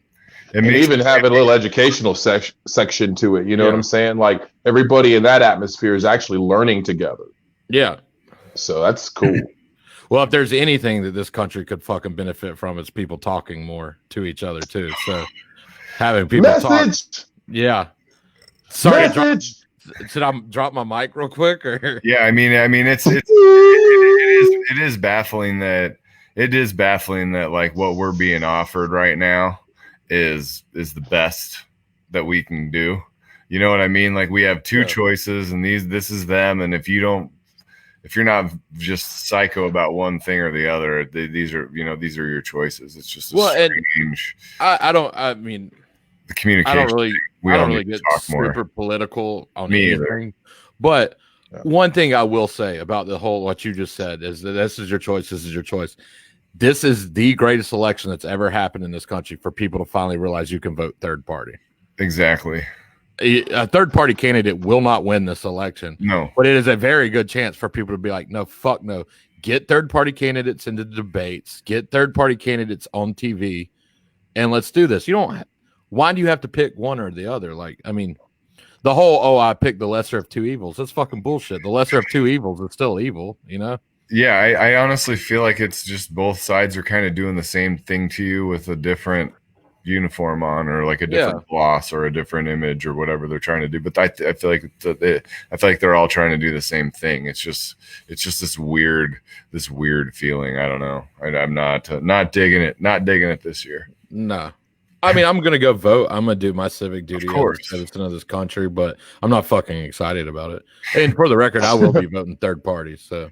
And even have a little educational section to it. You know what I'm saying? Like, everybody in that atmosphere is actually learning together. Yeah. So that's cool. Well, if there's anything that this country could fucking benefit from, it's people talking more to each other too. So having people talk. Yeah. Sorry. Should I drop my mic real quick? Or yeah, I mean, it is baffling that like what we're being offered right now is the best that we can do. You know what I mean? Like we have two choices, and this is them. And if you're not just psycho about one thing or the other, these are your choices. It's just strange. I mean, the communication. I don't really get super political on anything. But one thing I will say about the whole what you just said is that this is your choice. This is your choice. This is the greatest election that's ever happened in this country for people to finally realize you can vote third party. Exactly. A third party candidate will not win this election. No. But it is a very good chance for people to be like, no, fuck no. Get third party candidates into debates. Get third party candidates on TV. And let's do this. Why do you have to pick one or the other? Like, I mean, the whole, I picked the lesser of two evils. That's fucking bullshit. The lesser of two evils is still evil, you know? Yeah, I honestly feel like it's just both sides are kind of doing the same thing to you with a different uniform on, or like a different gloss or a different image or whatever they're trying to do. But I feel like they're all trying to do the same thing. It's just this weird feeling. I don't know. I'm not digging it. Not digging it this year. No. I mean, I'm gonna go vote. I'm gonna do my civic duty as a citizen of this country, but I'm not fucking excited about it. And for the record, I will be voting third party. So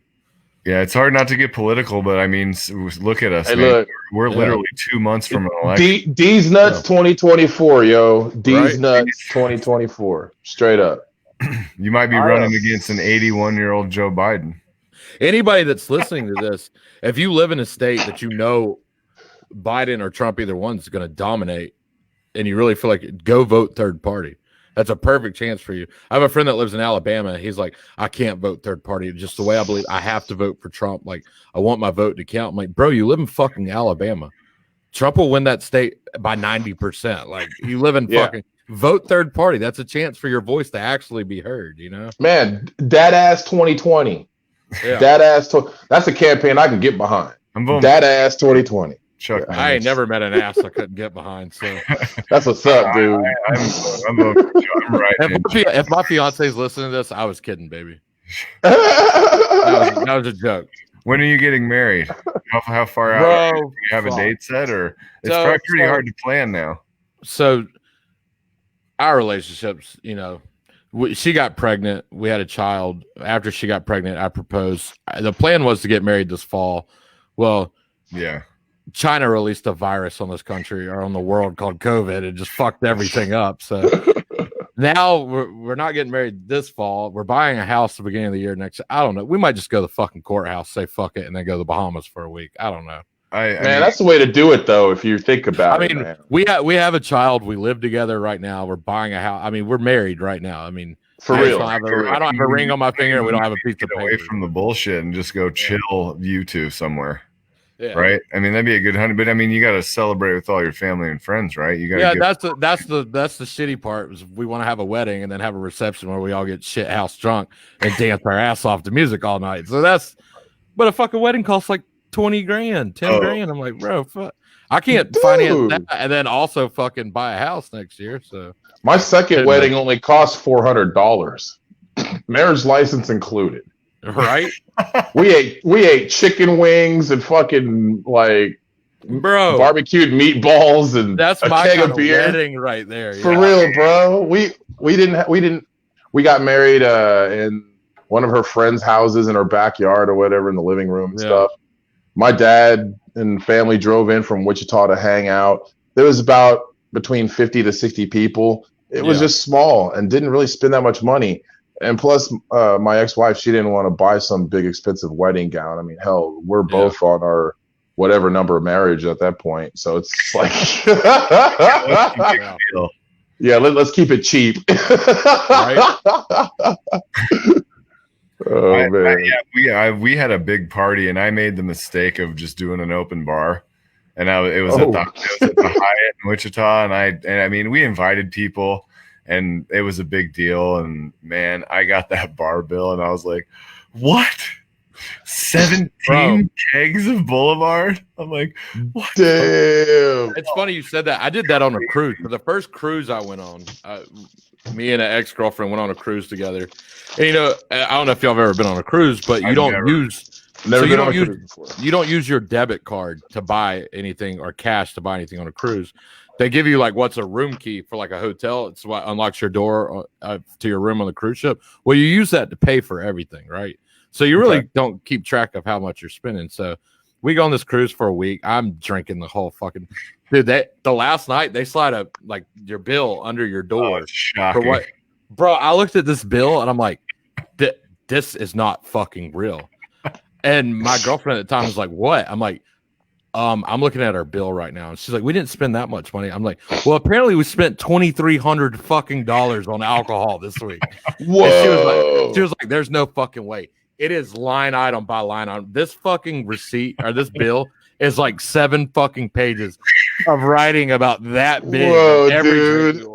yeah, it's hard not to get political, but I mean, look at us. Hey, man. We're literally 2 months from an election. D's nuts 2024, yo. D's nuts 2024. Straight up. You might be running against an 81-year-old Joe Biden. Anybody that's listening to this, if you live in a state that you know Biden or Trump, either one's going to dominate, and you really feel like it, go vote third party. That's a perfect chance for you. I have a friend that lives in Alabama. He's like, I can't vote third party. Just the way I believe I have to vote for Trump. Like, I want my vote to count. I'm like, bro, you live in fucking Alabama. Trump will win that state by 90%. Like, you live in fucking vote third party. That's a chance for your voice to actually be heard, you know? Man, that ass 2020. Yeah. That ass. That's a campaign I can get behind. I'm voting that ass 2020. Chuck, I ain't never met an ass I couldn't get behind. So that's what's up, dude. I'm right. If my fiance's listening to this, I was kidding, baby. that was a joke. When are you getting married? How far out? Do you have a date set, or it's probably pretty hard to plan now? So our relationships, you know, she got pregnant. We had a child. After she got pregnant, I proposed. The plan was to get married this fall. Well, yeah. China released a virus on this country or on the world called COVID. It just fucked everything up. So now we're not getting married this fall. We're buying a house at the beginning of the year next. I don't know. We might just go to the fucking courthouse, say fuck it, and then go to the Bahamas for a week. I don't know. I mean, that's the way to do it, though. If you think about it, man. we have a child. We live together right now. We're buying a house. I mean, we're married right now. I mean, for real. I don't have a ring on my finger. We don't have a piece of paper. Away from the bullshit and just go chill you two somewhere. Yeah. Right. I mean, that'd be a good honey, but I mean, you got to celebrate with all your family and friends, right? You got. Yeah, that's the shitty part. Is we want to have a wedding and then have a reception where we all get shit house drunk and dance our ass off to music all night. So but a fucking wedding costs like $20 grand, $10 grand. I'm like, bro, fuck. I can't finance that and then also fucking buy a house next year. So my second wedding only cost $400, marriage license included. Right? we ate chicken wings and fucking like barbecued meatballs and that's a my keg kind of beer wedding right there. For real, bro. We got married in one of her friends' houses in her backyard or whatever, in the living room and stuff. My dad and family drove in from Wichita to hang out. There was about between 50 to 60 people. It was just small and didn't really spend that much money. And plus, my ex-wife, she didn't want to buy some big expensive wedding gown. I mean, hell, we're both on our whatever number of marriage at that point. So it's like, let's keep it cheap. Right? Oh man, we had a big party, and I made the mistake of just doing an open bar, and it was at the Hyatt in Wichita, and I mean, we invited people. And it was a big deal. And man, I got that bar bill and I was like, what? 17 kegs of Boulevard? I'm like, what? Damn. It's funny you said that. I did that on a cruise. For the first cruise I went on, me and an ex-girlfriend went on a cruise together. And, you know, I don't know if y'all have ever been on a cruise, but you don't use Never So been on a cruise before. You don't use your debit card to buy anything or cash to buy anything on a cruise. They give you like what's a room key for like a hotel. It's what unlocks your door to your room on the cruise ship. Well, you use that to pay for everything, right? So you really don't keep track of how much you're spending. So we go on this cruise for a week. I'm drinking the whole fucking dude. The last night they slide up like your bill under your door. Shocking. For what, bro? I looked at this bill and I'm like, this is not fucking real. And my girlfriend at the time was like, "What?" I'm like, I'm looking at our bill right now." And she's like, "We didn't spend that much money." I'm like, "Well, apparently we spent $2,300 fucking dollars on alcohol this week." Whoa! She was like, "There's no fucking way. It is line item by line item. This fucking receipt or this bill is like 7 fucking pages of writing about that big." Whoa, every dude!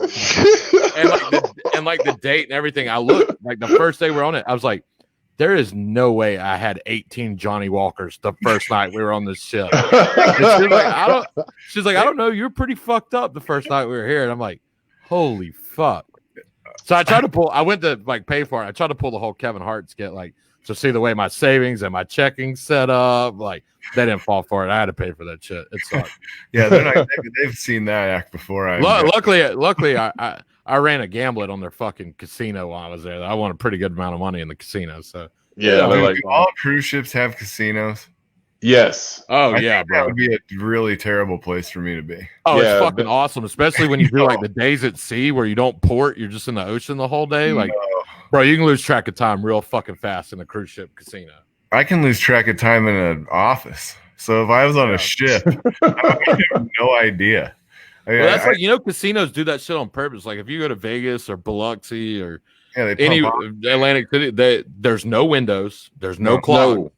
and like the date and everything. I looked like the first day we're on it. I was like, there is no way I had 18 Johnny Walkers the first night we were on this ship. She's like, I don't know. You're pretty fucked up the first night we were here. And I'm like, holy fuck. So I went to like pay for it. I tried to pull the whole Kevin Hart skit, like, to see the way my savings and my checking set up. Like, they didn't fall for it. I had to pay for that shit. It sucked. Yeah, they've seen that act before. Luckily, I ran a gamblet on their fucking casino while I was there. I won a pretty good amount of money in the casino. So yeah, dude, like, all cruise ships have casinos. Yes. Oh I yeah, think bro. That would be a really terrible place for me to be. Oh, Yeah, it's fucking awesome, especially when you do like the days at sea where you don't port, you're just in the ocean the whole day. Like, bro, you can lose track of time real fucking fast in a cruise ship casino. I can lose track of time in an office. So if I was on a ship, I would have no idea. Well, that's like, casinos do that shit on purpose. Like if you go to Vegas or Biloxi or any Atlantic City, there's no windows, there's no clock,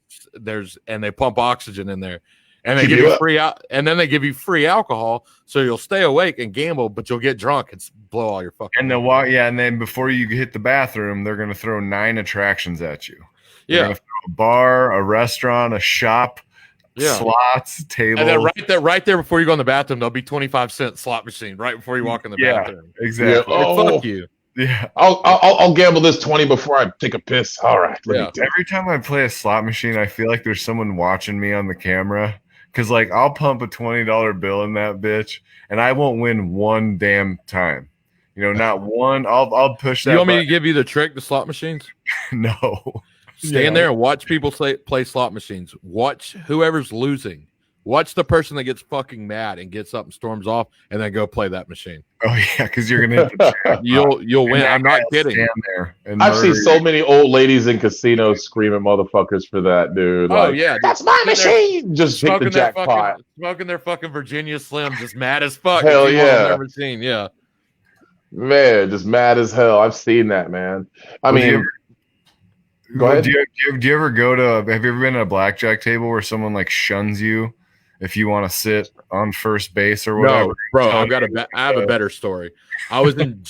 and they pump oxygen in there, and they give you free out, and then they give you free alcohol, so you'll stay awake and gamble, but you'll get drunk and blow all your fucking. And and then before you hit the bathroom, they're gonna throw 9 attractions at you. They're gonna throw a bar, a restaurant, a shop. Slots, tables, and then right there before you go in the bathroom, there'll be 25-cent slot machine right before you walk in the bathroom. Exactly. Yeah. Like, fuck you. Yeah, I'll gamble this 20 before I take a piss. All right. Every time I play a slot machine, I feel like there's someone watching me on the camera because, like, I'll pump a $20 bill in that bitch, and I won't win one damn time. Not one. I'll push that. You want me to give you the trick to slot machines? No. Stand there and watch people play slot machines. Watch whoever's losing. Watch the person that gets fucking mad and gets up and storms off, and then go play that machine. Oh yeah, because you're gonna hit the trap. You'll win. I'm not kidding. There I've seen so many old ladies in casinos screaming motherfuckers for that, dude. Oh yeah, that's my machine. Just hit the jackpot. Smoking their fucking Virginia Slim, just mad as fuck. Hell yeah, their machine. Yeah, man, just mad as hell. I've seen that, man. I mean. Go ahead. Do you ever have you ever been at a blackjack table where someone like shuns you if you want to sit on first base or whatever? No, bro, I have a better story. I was in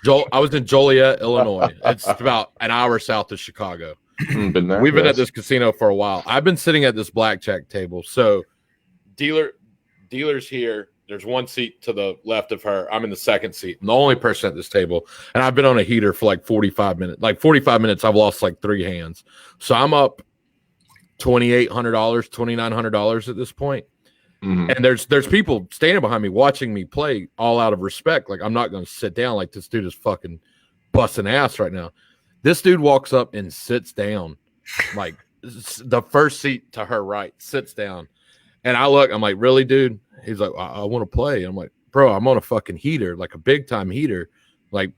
Joliet, Illinois. It's about an hour south of Chicago. We've been at this casino for a while. I've been sitting at this blackjack table. So dealer's here. There's one seat to the left of her. I'm in the second seat. I'm the only person at this table. And I've been on a heater for like 45 minutes. Like 45 minutes, I've lost like 3 hands. So I'm up $2,800, $2,900 at this point. Mm-hmm. And there's people standing behind me watching me play all out of respect. Like, I'm not going to sit down like this dude is fucking busting ass right now. This dude walks up and sits down. Like, the first seat to her right, sits down. And I look, I'm like, really, dude? He's like, I want to play. I'm like, bro, I'm on a fucking heater, like a big time heater. Like,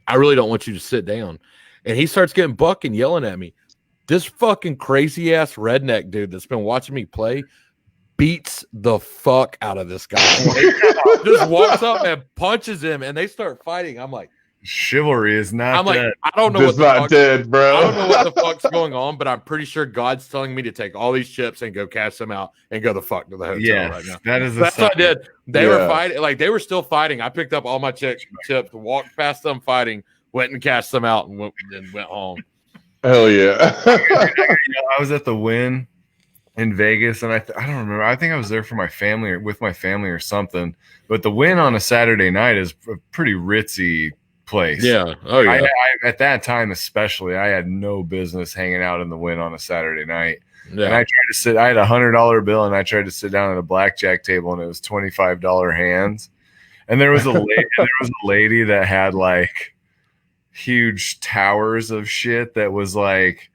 I really don't want you to sit down. And he starts getting buck and yelling at me. This fucking crazy ass redneck dude that's been watching me play beats the fuck out of this guy. Just walks up and punches him, and they start fighting. I'm like, chivalry is not. I'm like, dead. I don't know it's what the not dead, bro. I don't know what the fuck's going on, but I'm pretty sure God's telling me to take all these chips and go cash them out and go the fuck to the hotel right now. That's what I did. They were fighting, like they were still fighting. I picked up all my chips, walked past them fighting, went and cashed them out, and went home. Hell yeah! I was at the Wynn in Vegas, and I don't remember. I think I was there for my family or with my family or something. But the Wynn on a Saturday night is a pretty ritzy place. Yeah. Oh yeah. I at that time especially, I had no business hanging out in the Wynn on a Saturday night. And I tried to sit. I had $100 bill, and I tried to sit down at a blackjack table, and it was $25 hands. And there was a lady that had like huge towers of shit that was like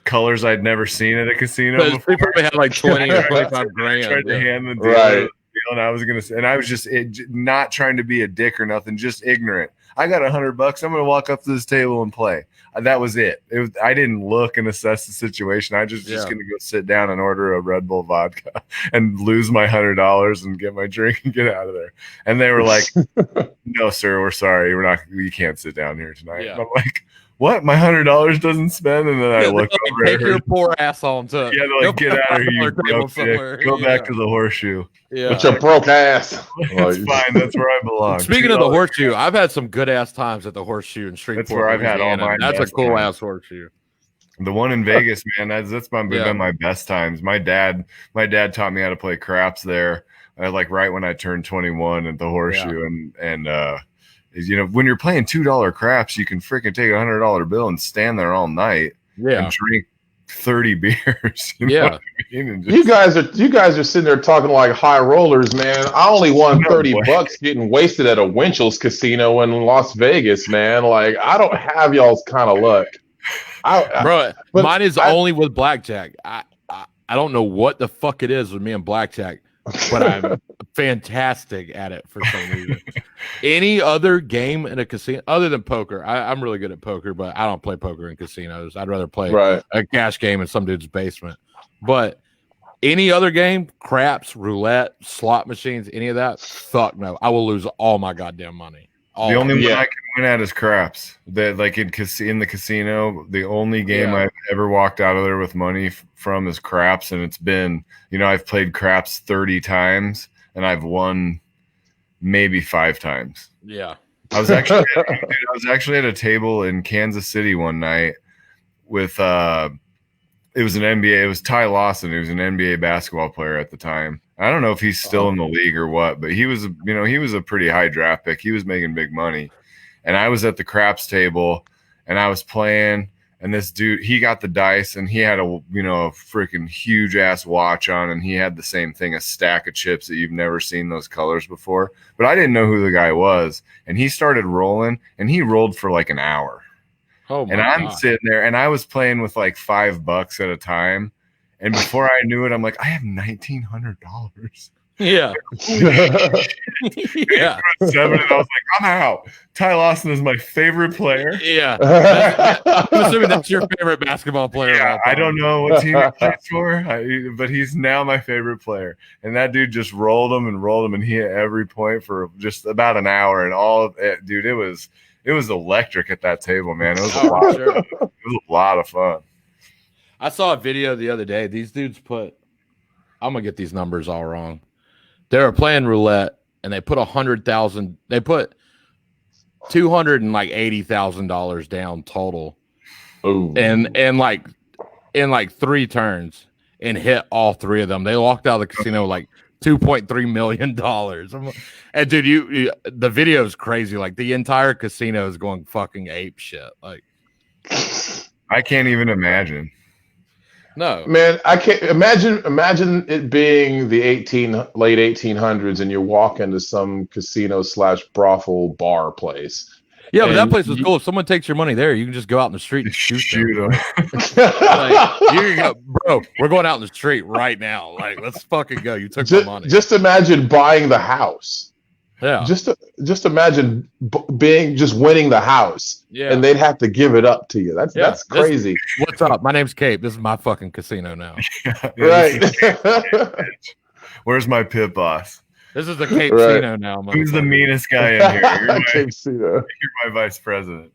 colors I'd never seen at a casino before. They probably had like 20 or 25 grand. I tried to hand the dealer, and I was just not trying to be a dick or nothing, just ignorant. I got $100. I'm gonna walk up to this table and play. That was it. I didn't look and assess the situation. I just gonna go sit down and order a Red Bull vodka and lose my $100 and get my drink and get out of there. And they were like, "No, sir, we're sorry. You can't sit down here tonight." Yeah. I'm like, what? My $100 doesn't spend? And then I look over. Take your poor ass on to. Yeah, they're like, get out of here, you broke dick. Go back to the horseshoe. Yeah, with your broke ass. That's fine. That's where I belong. Speaking of the horseshoe, I've had some good ass times at the horseshoe in Shreveport. That's where I've had all mine. That's a cool ass horseshoe. The one in Vegas, man. That's been my best times. My dad taught me how to play craps there. Like right when I turned 21 at the horseshoe, and when you're playing $2 craps, you can freaking take $100 bill and stand there all night and drink 30 beers. You guys are sitting there talking like high rollers, man. I only won $30 getting wasted at a Winchell's casino in Las Vegas, man. Like, I don't have y'all's kind of luck. Mine is only with blackjack. I don't know what the fuck it is with me and blackjack, but I'm fantastic at it for some reason. Any other game in a casino other than poker, I'm really good at poker, but I don't play poker in casinos. I'd rather play a cash game in some dude's basement. But any other game, craps, roulette, slot machines, any of that, fuck no. I will lose all my goddamn money. The only one I can win at is craps. That like in the casino, the only game I've ever walked out of there with money from is craps, and it's been, I've played craps 30 times and I've won maybe 5 times. Yeah. I was actually at a table in Kansas City one night with it was an NBA. It was Ty Lawson. He was an NBA basketball player at the time. I don't know if he's still in the league or what, but he was a pretty high draft pick. He was making big money. And I was at the craps table and I was playing, and this dude, he got the dice and he had a freaking huge ass watch on, and he had the same thing, a stack of chips that you've never seen those colors before. But I didn't know who the guy was. And he started rolling, and he rolled for like an hour. And I'm sitting there, and I was playing with like $5 at a time. And before I knew it, I'm like, I have $1,900. Yeah. Yeah. 7, and I was like, I'm out. Ty Lawson is my favorite player. Yeah. I'm assuming that's your favorite basketball player. Yeah, I don't know what team he plays for, but he's now my favorite player. And that dude just rolled him, and he hit every point for just about an hour. And all of it, dude, it was electric at that table, man. It was a lot of fun. I saw a video the other day. These dudes I'm gonna get these numbers all wrong. They were playing roulette, and they put $100,000. They put $280,000 down total, and in like 3 turns, and hit all 3 of them. They walked out of the casino like $2.3 million. And dude, the video is crazy. Like the entire casino is going fucking ape shit. Like, I can't even imagine. No, man, I can't imagine it being the late 1800s, and you walk into some casino / brothel bar place. Yeah, but that place was cool. If someone takes your money there, you can just go out in the street and shoot them. Bro, we're going out in the street right now. Like, let's fucking go. You took my money. Just imagine buying the house. Yeah. Just imagine winning the house. Yeah. And they'd have to give it up to you. That's crazy. What's up? My name's Cape. This is my fucking casino now. Right. Where's my pit boss? This is the Cape Casino now. Who's the meanest guy in here? You're my vice president.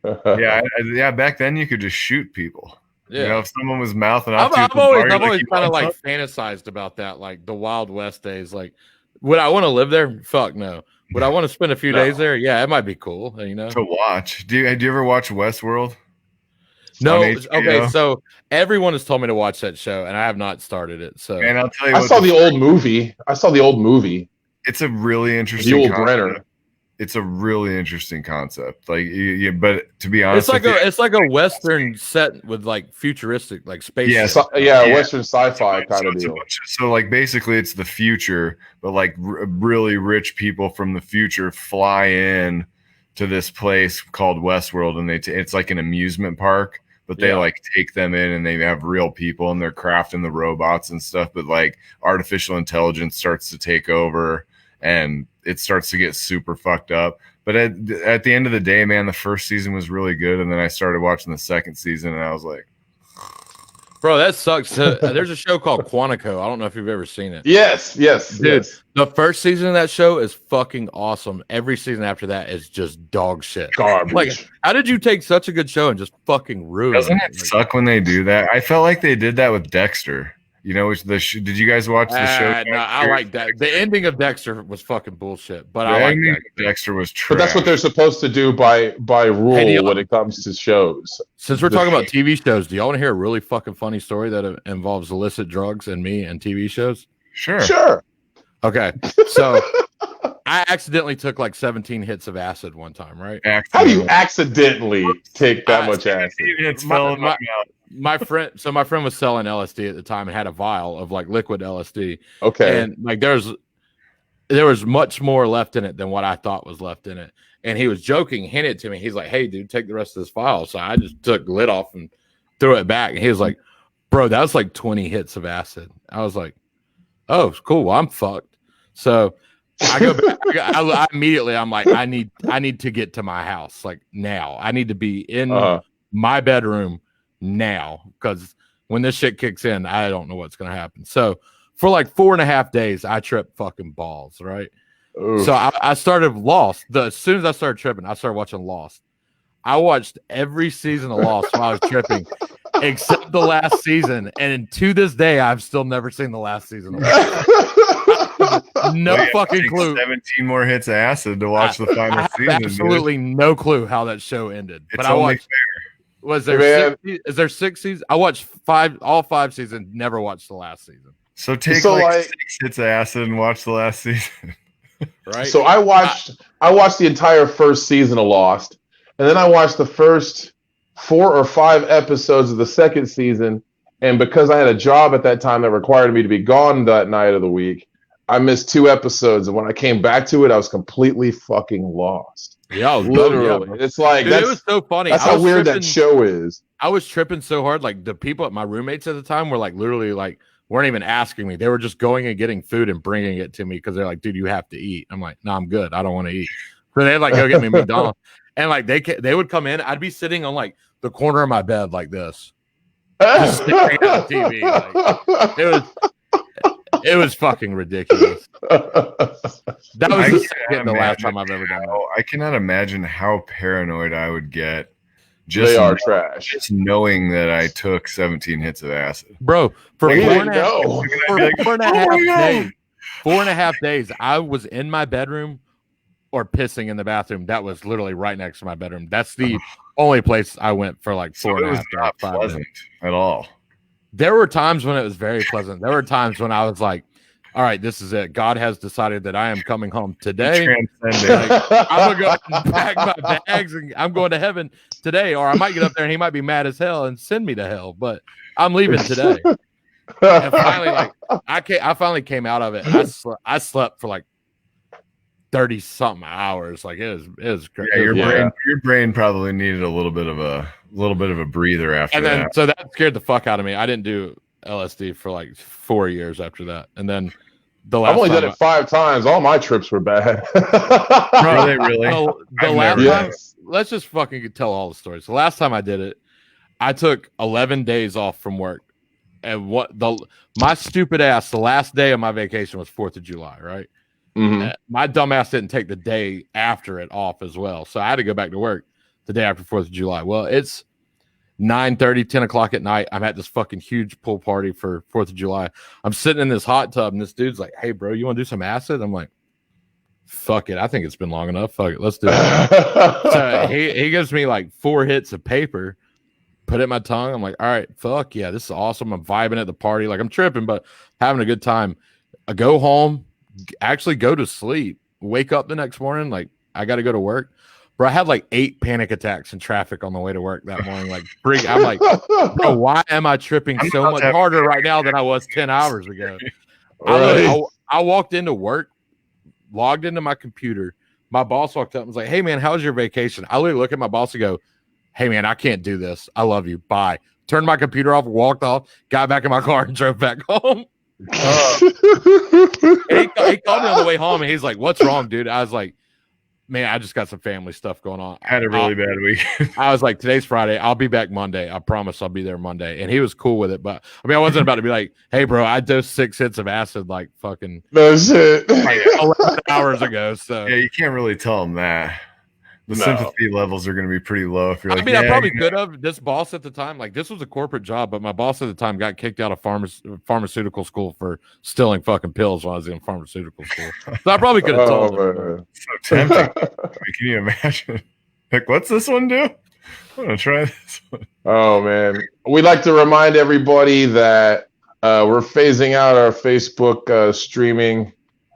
Yeah. Back then you could just shoot people. Yeah. If someone was mouthing off, I've always kind of like fantasized about that, like the Wild West days. Like, would I want to live there? Fuck no. Would I want to spend a few days there? Yeah, it might be cool. To watch. Do you ever watch Westworld? No. Okay, so everyone has told me to watch that show, and I have not started it. So, and I'll tell you, I saw the old movie. It's a really interesting. The old Brenner. it's a really interesting concept. Like, but to be honest, it's like a Western set with like futuristic, like space. Yeah, Western sci-fi kind of deal. So like basically, it's the future, but like really rich people from the future fly in to this place called Westworld, and it's like an amusement park. But they like take them in, and they have real people, and they're crafting the robots and stuff. But like artificial intelligence starts to take over, and it starts to get super fucked up. But at the end of the day, man, the first season was really good, and then I started watching the second season, and I was like, bro, that sucks. There's a show called Quantico. I don't know if you've ever seen it. Yes, dude. Yes. The first season of that show is fucking awesome. Every season after that is just dog shit. Garbage. Like, how did you take such a good show and just fucking ruin it? Doesn't it suck when they do that? I felt like they did that with Dexter. You know, did you guys watch the show? No, I like that. The ending of Dexter was fucking bullshit, but I like that. Dexter was trash. But that's what they're supposed to do by rule when it comes to shows. Since we're talking about TV shows, do y'all want to hear a really fucking funny story that involves illicit drugs and me and TV shows? Sure. Okay, so I accidentally took like 17 hits of acid one time, right? How do you accidentally take that much acid? It's fell in my mouth. My friend was selling LSD at the time and had a vial of like liquid LSD. Okay. And like there was much more left in it than what I thought was left in it. And he was joking, handed it to me. He's like, "Hey, dude, take the rest of this vial." So I just took the lid off and threw it back. And he was like, "Bro, that was like 20 hits of acid." I was like, "Oh, cool. Well, I'm fucked." So I go back. I immediately, I'm like, I need to get to my house like now. I need to be in my bedroom now, because when this shit kicks in, I don't know what's gonna happen. So for like 4.5 days, I tripped fucking balls, right? Oof. So I started Lost. As soon as I started tripping, I started watching Lost. I watched every season of Lost while I was tripping, except the last season. And to this day, I've still never seen the last season of Lost. Fucking clue. 17 more hits of acid to watch the final season. Absolutely no clue how that show ended. It's but I watched. Fair. Was there is there 6 seasons? I watched all 5 seasons, never watched the last season. So take like 6 hits of acid and watch the last season. Right. So I watched the entire first season of Lost, and then I watched the first 4 or 5 episodes of the second season, and because I had a job at that time that required me to be gone that night of the week, I missed 2 episodes, and when I came back to it, I was completely fucking lost. Yeah, literally. It's like dude, it was so funny. That's how weird that show is. I was tripping so hard. Like the people, my roommates at the time, were like literally like weren't even asking me. They were just going and getting food and bringing it to me because they're like, "Dude, you have to eat." I'm like, "No, I'm good. I don't want to eat." So they'd like go get me McDonald's, and like they would come in. I'd be sitting on like the corner of my bed like this, just staring at the TV. Like, it was fucking ridiculous. That was the last time I've ever done that. I cannot imagine how paranoid I would get. They are trash. Just knowing that I took 17 hits of acid. Bro, for 4.5 days, I was in my bedroom or pissing in the bathroom. That was literally right next to my bedroom. That's the only place I went for like 4.5 days. Not pleasant at all. There were times when it was very pleasant. There were times when I was like, all right, this is it. God has decided that I am coming home today. Like, I'm going to go pack my bags and I'm going to heaven today. Or I might get up there and he might be mad as hell and send me to hell. But I'm leaving today. And finally, like I finally came out of it. I slept for like 30-something hours. Like it was crazy. Yeah, your brain probably needed a little bit of a breather after that. And so that scared the fuck out of me. I didn't do LSD for like 4 years after that. And then I've only done it 5 times. All my trips were bad. Are they really? The last time, let's just fucking tell all the stories. The last time I did it, I took 11 days off from work. And my stupid ass, the last day of my vacation was 4th of July, right? Mm-hmm. My dumb ass didn't take the day after it off as well. So I had to go back to work the day after 4th of July. Well, it's 9:30, 10 o'clock at night. I'm at this fucking huge pool party for 4th of July. I'm sitting in this hot tub, and this dude's like, "Hey, bro, you want to do some acid?" I'm like, "Fuck it. I think it's been long enough. Fuck it. Let's do it." So he gives me like 4 hits of paper, put it in my tongue. I'm like, "All right, fuck yeah, this is awesome." I'm vibing at the party. Like I'm tripping, but having a good time. I go home, actually go to sleep, wake up the next morning. Like I got to go to work. Bro, I had like 8 panic attacks in traffic on the way to work that morning. Like, I'm like, bro, why am I tripping so much harder right now than I was 10 hours ago? Right. I walked into work, logged into my computer. My boss walked up and was like, hey, man, how was your vacation? I literally look at my boss and go, hey, man, I can't do this. I love you. Bye. Turned my computer off, walked off, got back in my car, and drove back home. And he called me on the way home, and he's like, what's wrong, dude? I was like, man, I just got some family stuff going on. I had a really bad week. I was like, today's Friday. I'll be back Monday. I promise I'll be there Monday. And he was cool with it. But I mean, I wasn't about to be like, hey, bro, I dosed 6 hits of acid like fucking no shit. Like 11 hours ago. So yeah, you can't really tell him that. The sympathy levels are going to be pretty low if you're like, I probably could have. This boss at the time, like this was a corporate job, but my boss at the time got kicked out of pharmaceutical school for stealing fucking pills while I was in pharmaceutical school. So I probably could have told him. So tempting. Can you imagine? Like, what's this one do? I'm going to try this one. Oh, man. We'd like to remind everybody that we're phasing out our Facebook streaming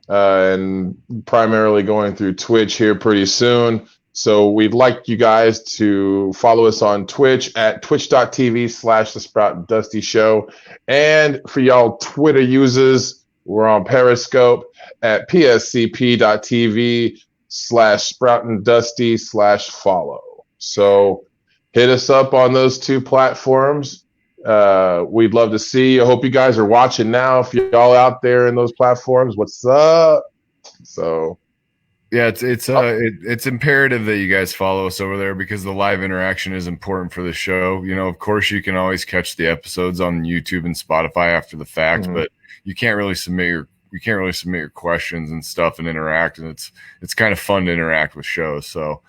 and primarily going through Twitch here pretty soon. So we'd like you guys to follow us on Twitch at twitch.tv/thesproutanddustyshow. And for y'all Twitter users, we're on Periscope at pscp.tv/sproutanddusty/follow. So hit us up on those 2 platforms. We'd love to see you. I hope you guys are watching now. If y'all out there in those platforms, what's up? So yeah, it's imperative that you guys follow us over there because the live interaction is important for the show. You know, of course, you can always catch the episodes on YouTube and Spotify after the fact, but you can't really submit your questions and stuff and interact. And it's kind of fun to interact with shows. So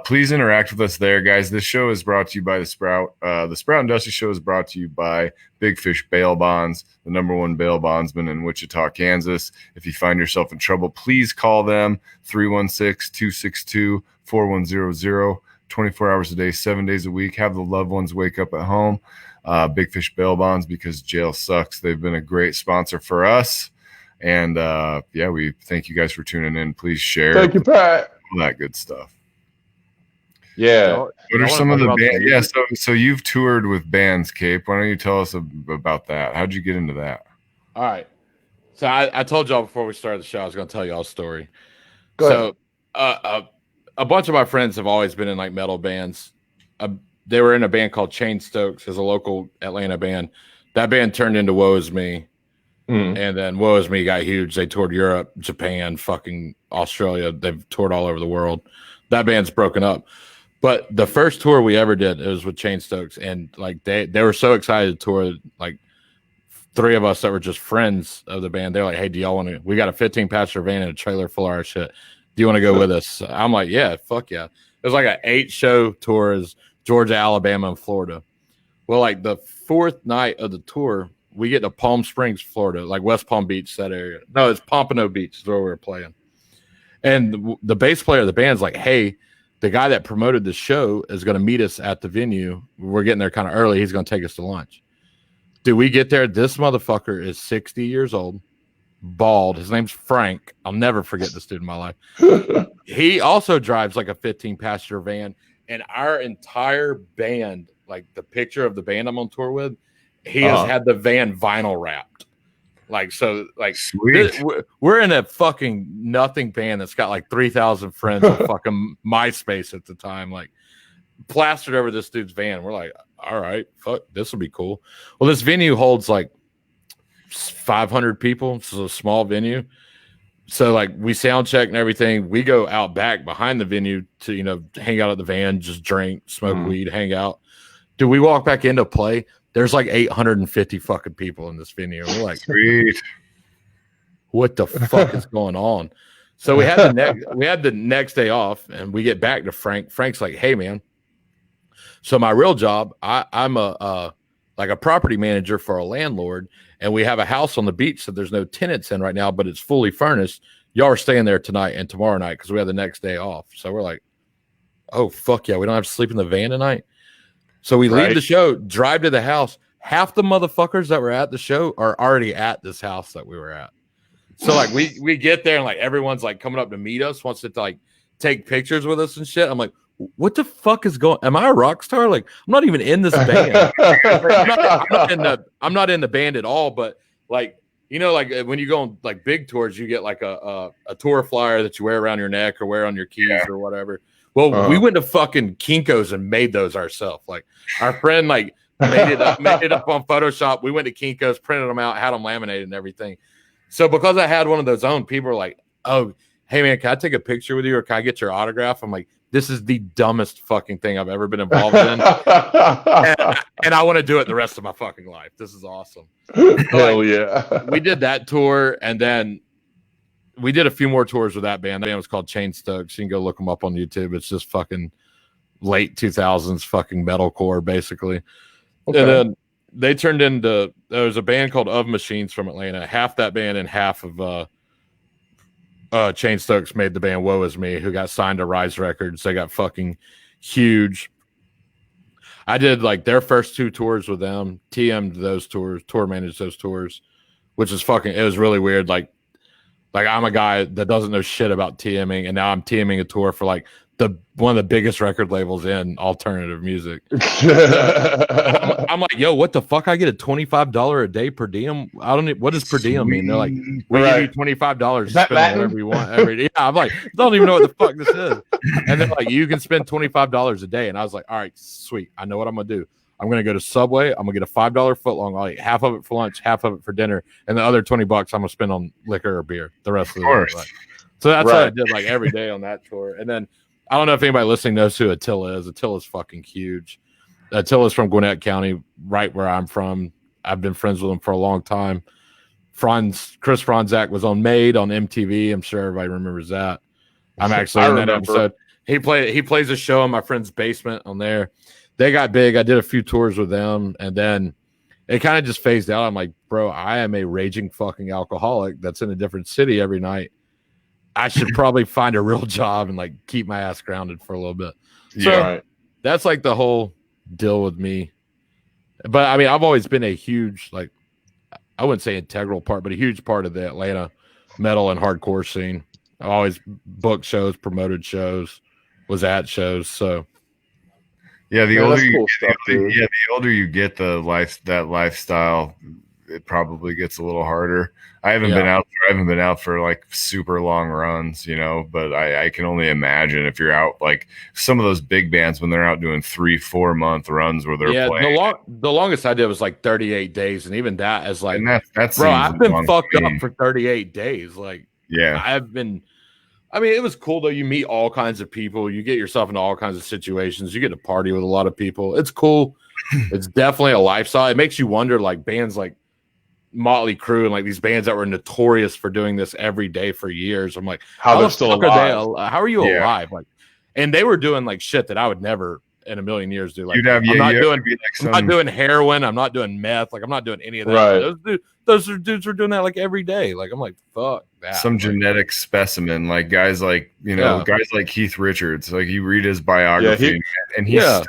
please interact with us there, guys. This show is brought to you by The Sprout. The Sprout and Dusty Show is brought to you by Big Fish Bail Bonds, the #1 bail bondsman in Wichita, Kansas. If you find yourself in trouble, please call them 316-262-4100, 24 hours a day, 7 days a week. Have the loved ones wake up at home. Big Fish Bail Bonds, because jail sucks. They've been a great sponsor for us. And we thank you guys for tuning in. Please share. Thank you, Pat. All that good stuff. Yeah. What are some of the bands? Yeah, so you've toured with bands, Cape. Why don't you tell us about that? How'd you get into that? All right. So I told y'all before we started the show I was going to tell y'all a story. Go ahead. A bunch of my friends have always been in like metal bands. They were in a band called Chain Stokes, as a local Atlanta band. That band turned into Woe Is Me. And then Woe Is Me got huge. They toured Europe, Japan, fucking Australia. They've toured all over the world. That band's broken up. But the first tour we ever did, it was with Chain Stokes. And like they were so excited to tour. Like 3 of us that were just friends of the band, they're like, hey, do y'all want to? We got a 15-passenger van and a trailer full of our shit. Do you want to go with us? I'm like, yeah, fuck yeah. It was like an 8-show tour, is Georgia, Alabama, and Florida. Well, like the 4th night of the tour, we get to Palm Springs, Florida, like West Palm Beach, that area. No, it's Pompano Beach is where we were playing. And the bass player of the band's like, hey, the guy that promoted the show is going to meet us at the venue. We're getting there kind of early. He's going to take us to lunch. Do we get there? This motherfucker is 60 years old, bald. His name's Frank. I'll never forget this dude in my life. He also drives like a 15-passenger van. And our entire band, like the picture of the band I'm on tour with, he has had the van vinyl wrapped. Like, so, like, we're in a fucking nothing band that's got like 3,000 friends on fucking MySpace at the time, like plastered over this dude's van. We're like, all right, fuck, this will be cool. Well, this venue holds like 500 people. It's a small venue. So, like, we sound check and everything. We go out back behind the venue to, you know, hang out at the van, just drink, smoke weed, hang out. Do we walk back into play? There's like 850 fucking people in this venue. We're like, sweet. What the fuck is going on? So we had the next day off, and we get back to Frank. Frank's like, hey man, so my real job, I'm a property manager for a landlord, and we have a house on the beach that there's no tenants in right now, but it's fully furnished. Y'all are staying there tonight and tomorrow night because we have the next day off. So we're like, oh fuck yeah, we don't have to sleep in the van tonight. So we leave the show, drive to the house. Half the motherfuckers that were at the show are already at this house that we were at. So like we get there and like everyone's like coming up to meet us, wants to like take pictures with us and shit. I'm like, what the fuck is going? Am I a rock star? Like, I'm not even in this band. I'm not in the band at all. But like, like when you go on like big tours, you get like a tour flyer that you wear around your neck or wear on your keys or whatever. Well, we went to fucking Kinko's and made those ourselves. Like our friend like made it up on Photoshop. We went to Kinko's, printed them out, had them laminated and everything. So because I had one of those on, people were like, "Oh, hey man, can I take a picture with you or can I get your autograph?" I'm like, this is the dumbest fucking thing I've ever been involved in. and I want to do it the rest of my fucking life. This is awesome. Hell yeah. We did that tour, and then we did a few more tours with that band. The band was called Chain Stokes. You can go look them up on YouTube. It's just fucking late 2000s fucking metalcore, basically. Okay. And then they turned into, there was a band called Of Machines from Atlanta. Half that band and half of Chain Stokes made the band Woe Is Me, who got signed to Rise Records. They got fucking huge. I did like their first 2 tours with them, TM'd those tours, tour managed those tours, which is fucking, it was really weird. Like I'm a guy that doesn't know shit about TMing, and now I'm TMing a tour for like one of the biggest record labels in alternative music. I'm like, yo, what the fuck? I get a $25 a day per diem. I don't know what does per diem mean. They're like, we give you $25 to spend whatever you want every day. Yeah, I'm like, don't even know what the fuck this is. And they're like, you can spend $25 a day. And I was like, all right, sweet. I know what I'm gonna do. I'm gonna go to Subway. I'm gonna get a $5 footlong. I'll eat half of it for lunch, half of it for dinner, and the other $20 I'm gonna spend on liquor or beer the rest of the day. Like, so that's what I did like every day on that tour. And then I don't know if anybody listening knows who Attila is. Attila's fucking huge. Attila's from Gwinnett County, right where I'm from. I've been friends with him for a long time. Chris Franzak was on Made on MTV. I'm sure everybody remembers that. I'm actually in that episode. He plays a show in my friend's basement on there. They got big. I did a few tours with them, and then it kind of just phased out. I'm like, bro, I am a raging fucking alcoholic that's in a different city every night. I should probably find a real job and like keep my ass grounded for a little bit. So that's like the whole deal with me. But I mean, I've always been a huge, like, I wouldn't say integral part, but a huge part of the Atlanta metal and hardcore scene. I've always booked shows, promoted shows, was at shows. So yeah, the older you get, the lifestyle, it probably gets a little harder. I haven't been out for like super long runs, but I can only imagine if you're out like some of those big bands when they're out doing 3-4 month runs where they're playing. The longest I did was like 38 days, and even that is like, that's bro, I've been fucked up for 38 days. Like, it was cool though. You meet all kinds of people. You get yourself into all kinds of situations. You get to party with a lot of people. It's cool. It's definitely a lifestyle. It makes you wonder, like bands like Motley Crue and like these bands that were notorious for doing this every day for years. I'm like, how they're still alive. How are you alive? Like, and they were doing like shit that I would never in a million years do. Like, I'm not doing heroin. I'm not doing meth. Like, I'm not doing any of that. Right. Those dudes were doing that like every day. Like, I'm like, fuck that. Some genetic specimen, like guys like guys like Keith Richards. Like, you read his biography, and he was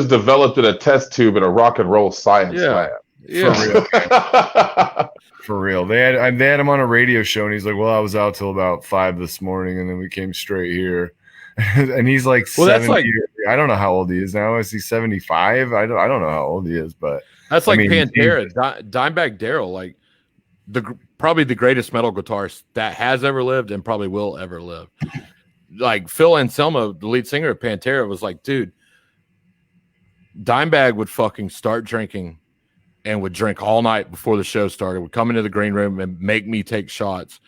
developed in a test tube in a rock and roll science lab. Yeah, for real. They had him on a radio show, and he's like, "Well, I was out till about 5 this morning, and then we came straight here." And he's like, 70. I don't know how old he is now. Is he 75? I don't know how old he is, but that's like Pantera, Dimebag Darrell, like probably the greatest metal guitarist that has ever lived and probably will ever live. Like Phil Anselmo, the lead singer of Pantera, was like, dude, Dimebag would fucking start drinking and would drink all night before the show started, would come into the green room and make me take shots.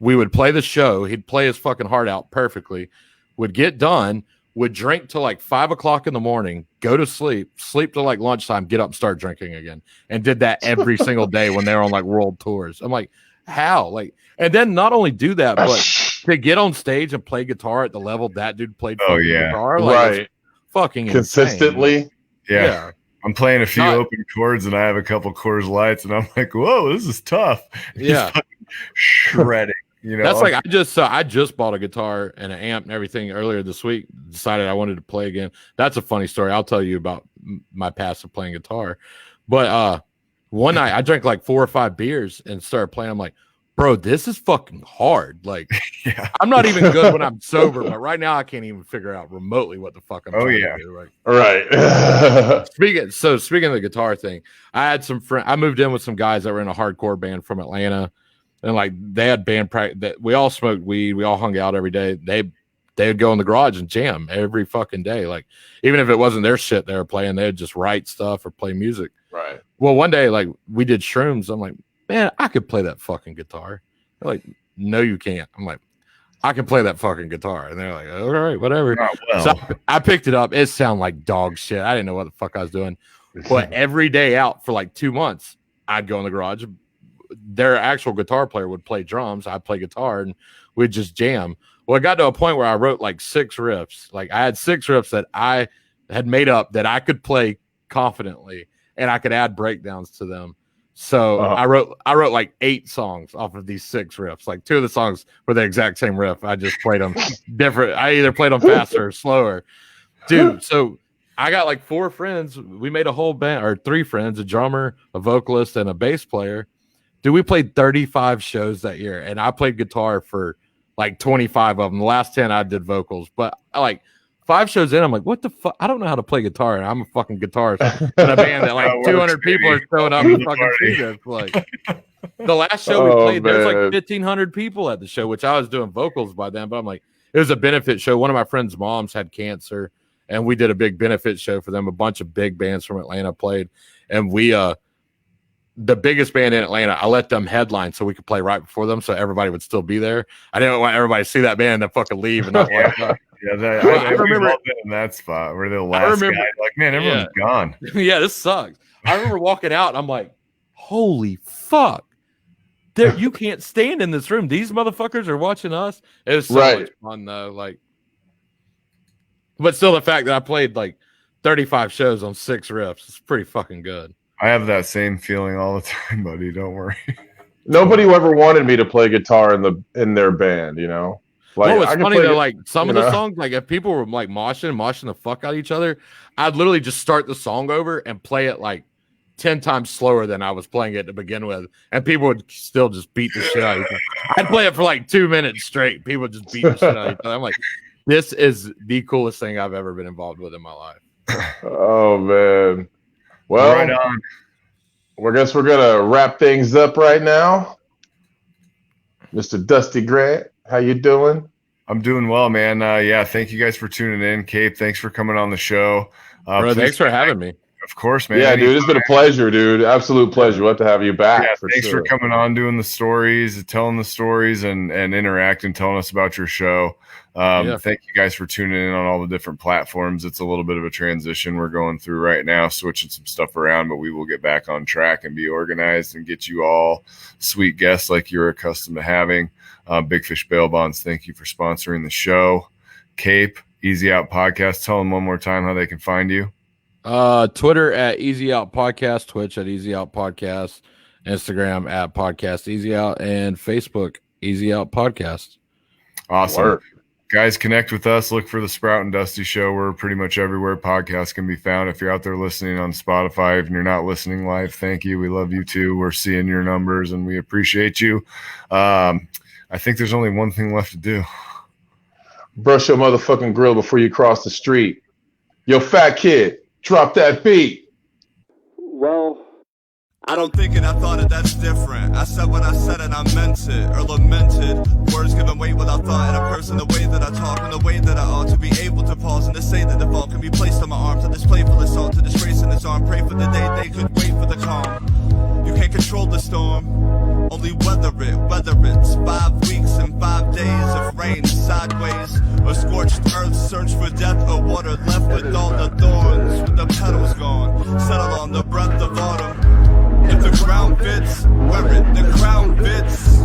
We would play the show. He'd play his fucking heart out perfectly, would get done, would drink till like 5 o'clock in the morning, go to sleep till like lunchtime, get up and start drinking again. And did that every single day when they were on like world tours. I'm like, how? Like, and then not only do that, but to get on stage and play guitar at the level that dude played guitar, like, fucking consistently. Insane. Yeah. I'm playing a few open chords, and I have a couple Coors Lights, and I'm like, whoa, this is tough. Yeah. He's shredding. That's like, I just bought a guitar and an amp and everything earlier this week. Decided I wanted to play again. That's a funny story. I'll tell you about my past of playing guitar. But one night I drank like 4 or 5 beers and started playing. I'm like, bro, this is fucking hard. Like, Yeah. I'm not even good when I'm sober, but right now I can't even figure out remotely what the fuck I'm trying to do. Like, right. Speaking of the guitar thing, I had some friends. I moved in with some guys that were in a hardcore band from Atlanta, and like they had band practice. That we all smoked weed, we all hung out every day. They would go in the garage and jam every fucking day. Like, even if it wasn't their shit they were playing, they'd just write stuff or play music. Right. Well, one day, like, we did shrooms. I'm like, man, I could play that fucking guitar. They're like, no, you can't. I'm like, I can play that fucking guitar. And they're like, all right, whatever. Well. So I picked it up. It sounded like dog shit. I didn't know what the fuck I was doing. But every day out for like 2 months, I'd go in the garage. Their actual guitar player would play drums. I'd play guitar, and we'd just jam. Well, it got to a point where I wrote like 6 riffs. Like, I had 6 riffs that I had made up that I could play confidently, and I could add breakdowns to them. So I wrote like 8 songs off of these 6 riffs. Like, 2 of the songs were the exact same riff. I just played them different. I either played them faster or slower. Dude, so I got like 4 friends. We made a whole band, or 3 friends, a drummer, a vocalist, and a bass player. Dude, we played 35 shows that year, and I played guitar for like 25 of them. The last 10 I did vocals, but like 5 shows in, I'm like, what the fuck? I don't know how to play guitar, and I'm a fucking guitarist in a band that like 200 people are showing up to fucking see this. Like, the last show we played, there's like 1,500 people at the show, which I was doing vocals by then, but I'm like, it was a benefit show. One of my friends' moms had cancer, and we did a big benefit show for them. A bunch of big bands from Atlanta played, and we the biggest band in Atlanta, I let them headline so we could play right before them, so everybody would still be there. I didn't want everybody to see that band and fucking leave and not walk up. Yeah, I remember in that spot where the last guy, like, man, everyone's gone. Yeah, this sucks. I remember walking out, and I'm like, holy fuck. You can't stand in this room. These motherfuckers are watching us. It was so much fun, though. Like, but still, the fact that I played like 35 shows on 6 riffs is pretty fucking good. I have that same feeling all the time, buddy. Don't worry. Nobody ever wanted me to play guitar in their band, you know. Like, well, it's funny though. Like, some of the songs, like, if people were like moshing the fuck out of each other, I'd literally just start the song over and play it like 10 times slower than I was playing it to begin with, and people would still just beat the shit out of each other. I'd play it for like 2 minutes straight. People would just beat the shit out of each other. I'm like, this is the coolest thing I've ever been involved with in my life. Oh man. Well, right on. I guess we're gonna wrap things up right now. Mr. Dusty Grant, how you doing? I'm doing well, man. Yeah, thank you guys for tuning in. Cape, thanks for coming on the show. Bro, thanks for having me. Of course, man. Yeah, dude, it's been a pleasure, dude. Absolute pleasure. We'll have to have you back. Yeah, thanks for coming on, doing the stories, telling the stories, and interacting, telling us about your show. Thank you guys for tuning in on all the different platforms. It's a little bit of a transition we're going through right now, switching some stuff around, but we will get back on track and be organized and get you all sweet guests like you're accustomed to having. Big Fish Bail Bonds, thank you for sponsoring the show. Cape, Easy Out Podcast. Tell them one more time how they can find you. Twitter at Easy Out Podcast, Twitch at Easy Out Podcast, Instagram at Podcast Easy Out, and Facebook Easy Out Podcast. Awesome. Work. Guys, connect with us. Look for the Sprout and Dusty Show. We're pretty much everywhere podcasts can be found. If you're out there listening on Spotify and you're not listening live, thank you. We love you too. We're seeing your numbers and we appreciate you. I think there's only one thing left to do. Brush your motherfucking grill before you cross the street. Yo, fat kid, drop that beat. Well, I don't think it, I thought it, that's different. I said what I said and I meant it, or lamented. Words given weight without thought in a person, the way that I talk and the way that I ought to be able to pause and to say that the fault can be placed on my arm, to display full assault, to disgrace in his arm. Pray for the day they could wait for the calm. You can't control the storm, only weather it, whether it's 5 weeks and 5 days of rain sideways, or scorched earth, search for death, or water left with all the thorns, with the petals gone, settle on the breath of autumn. If the ground fits, wear it, the crown fits.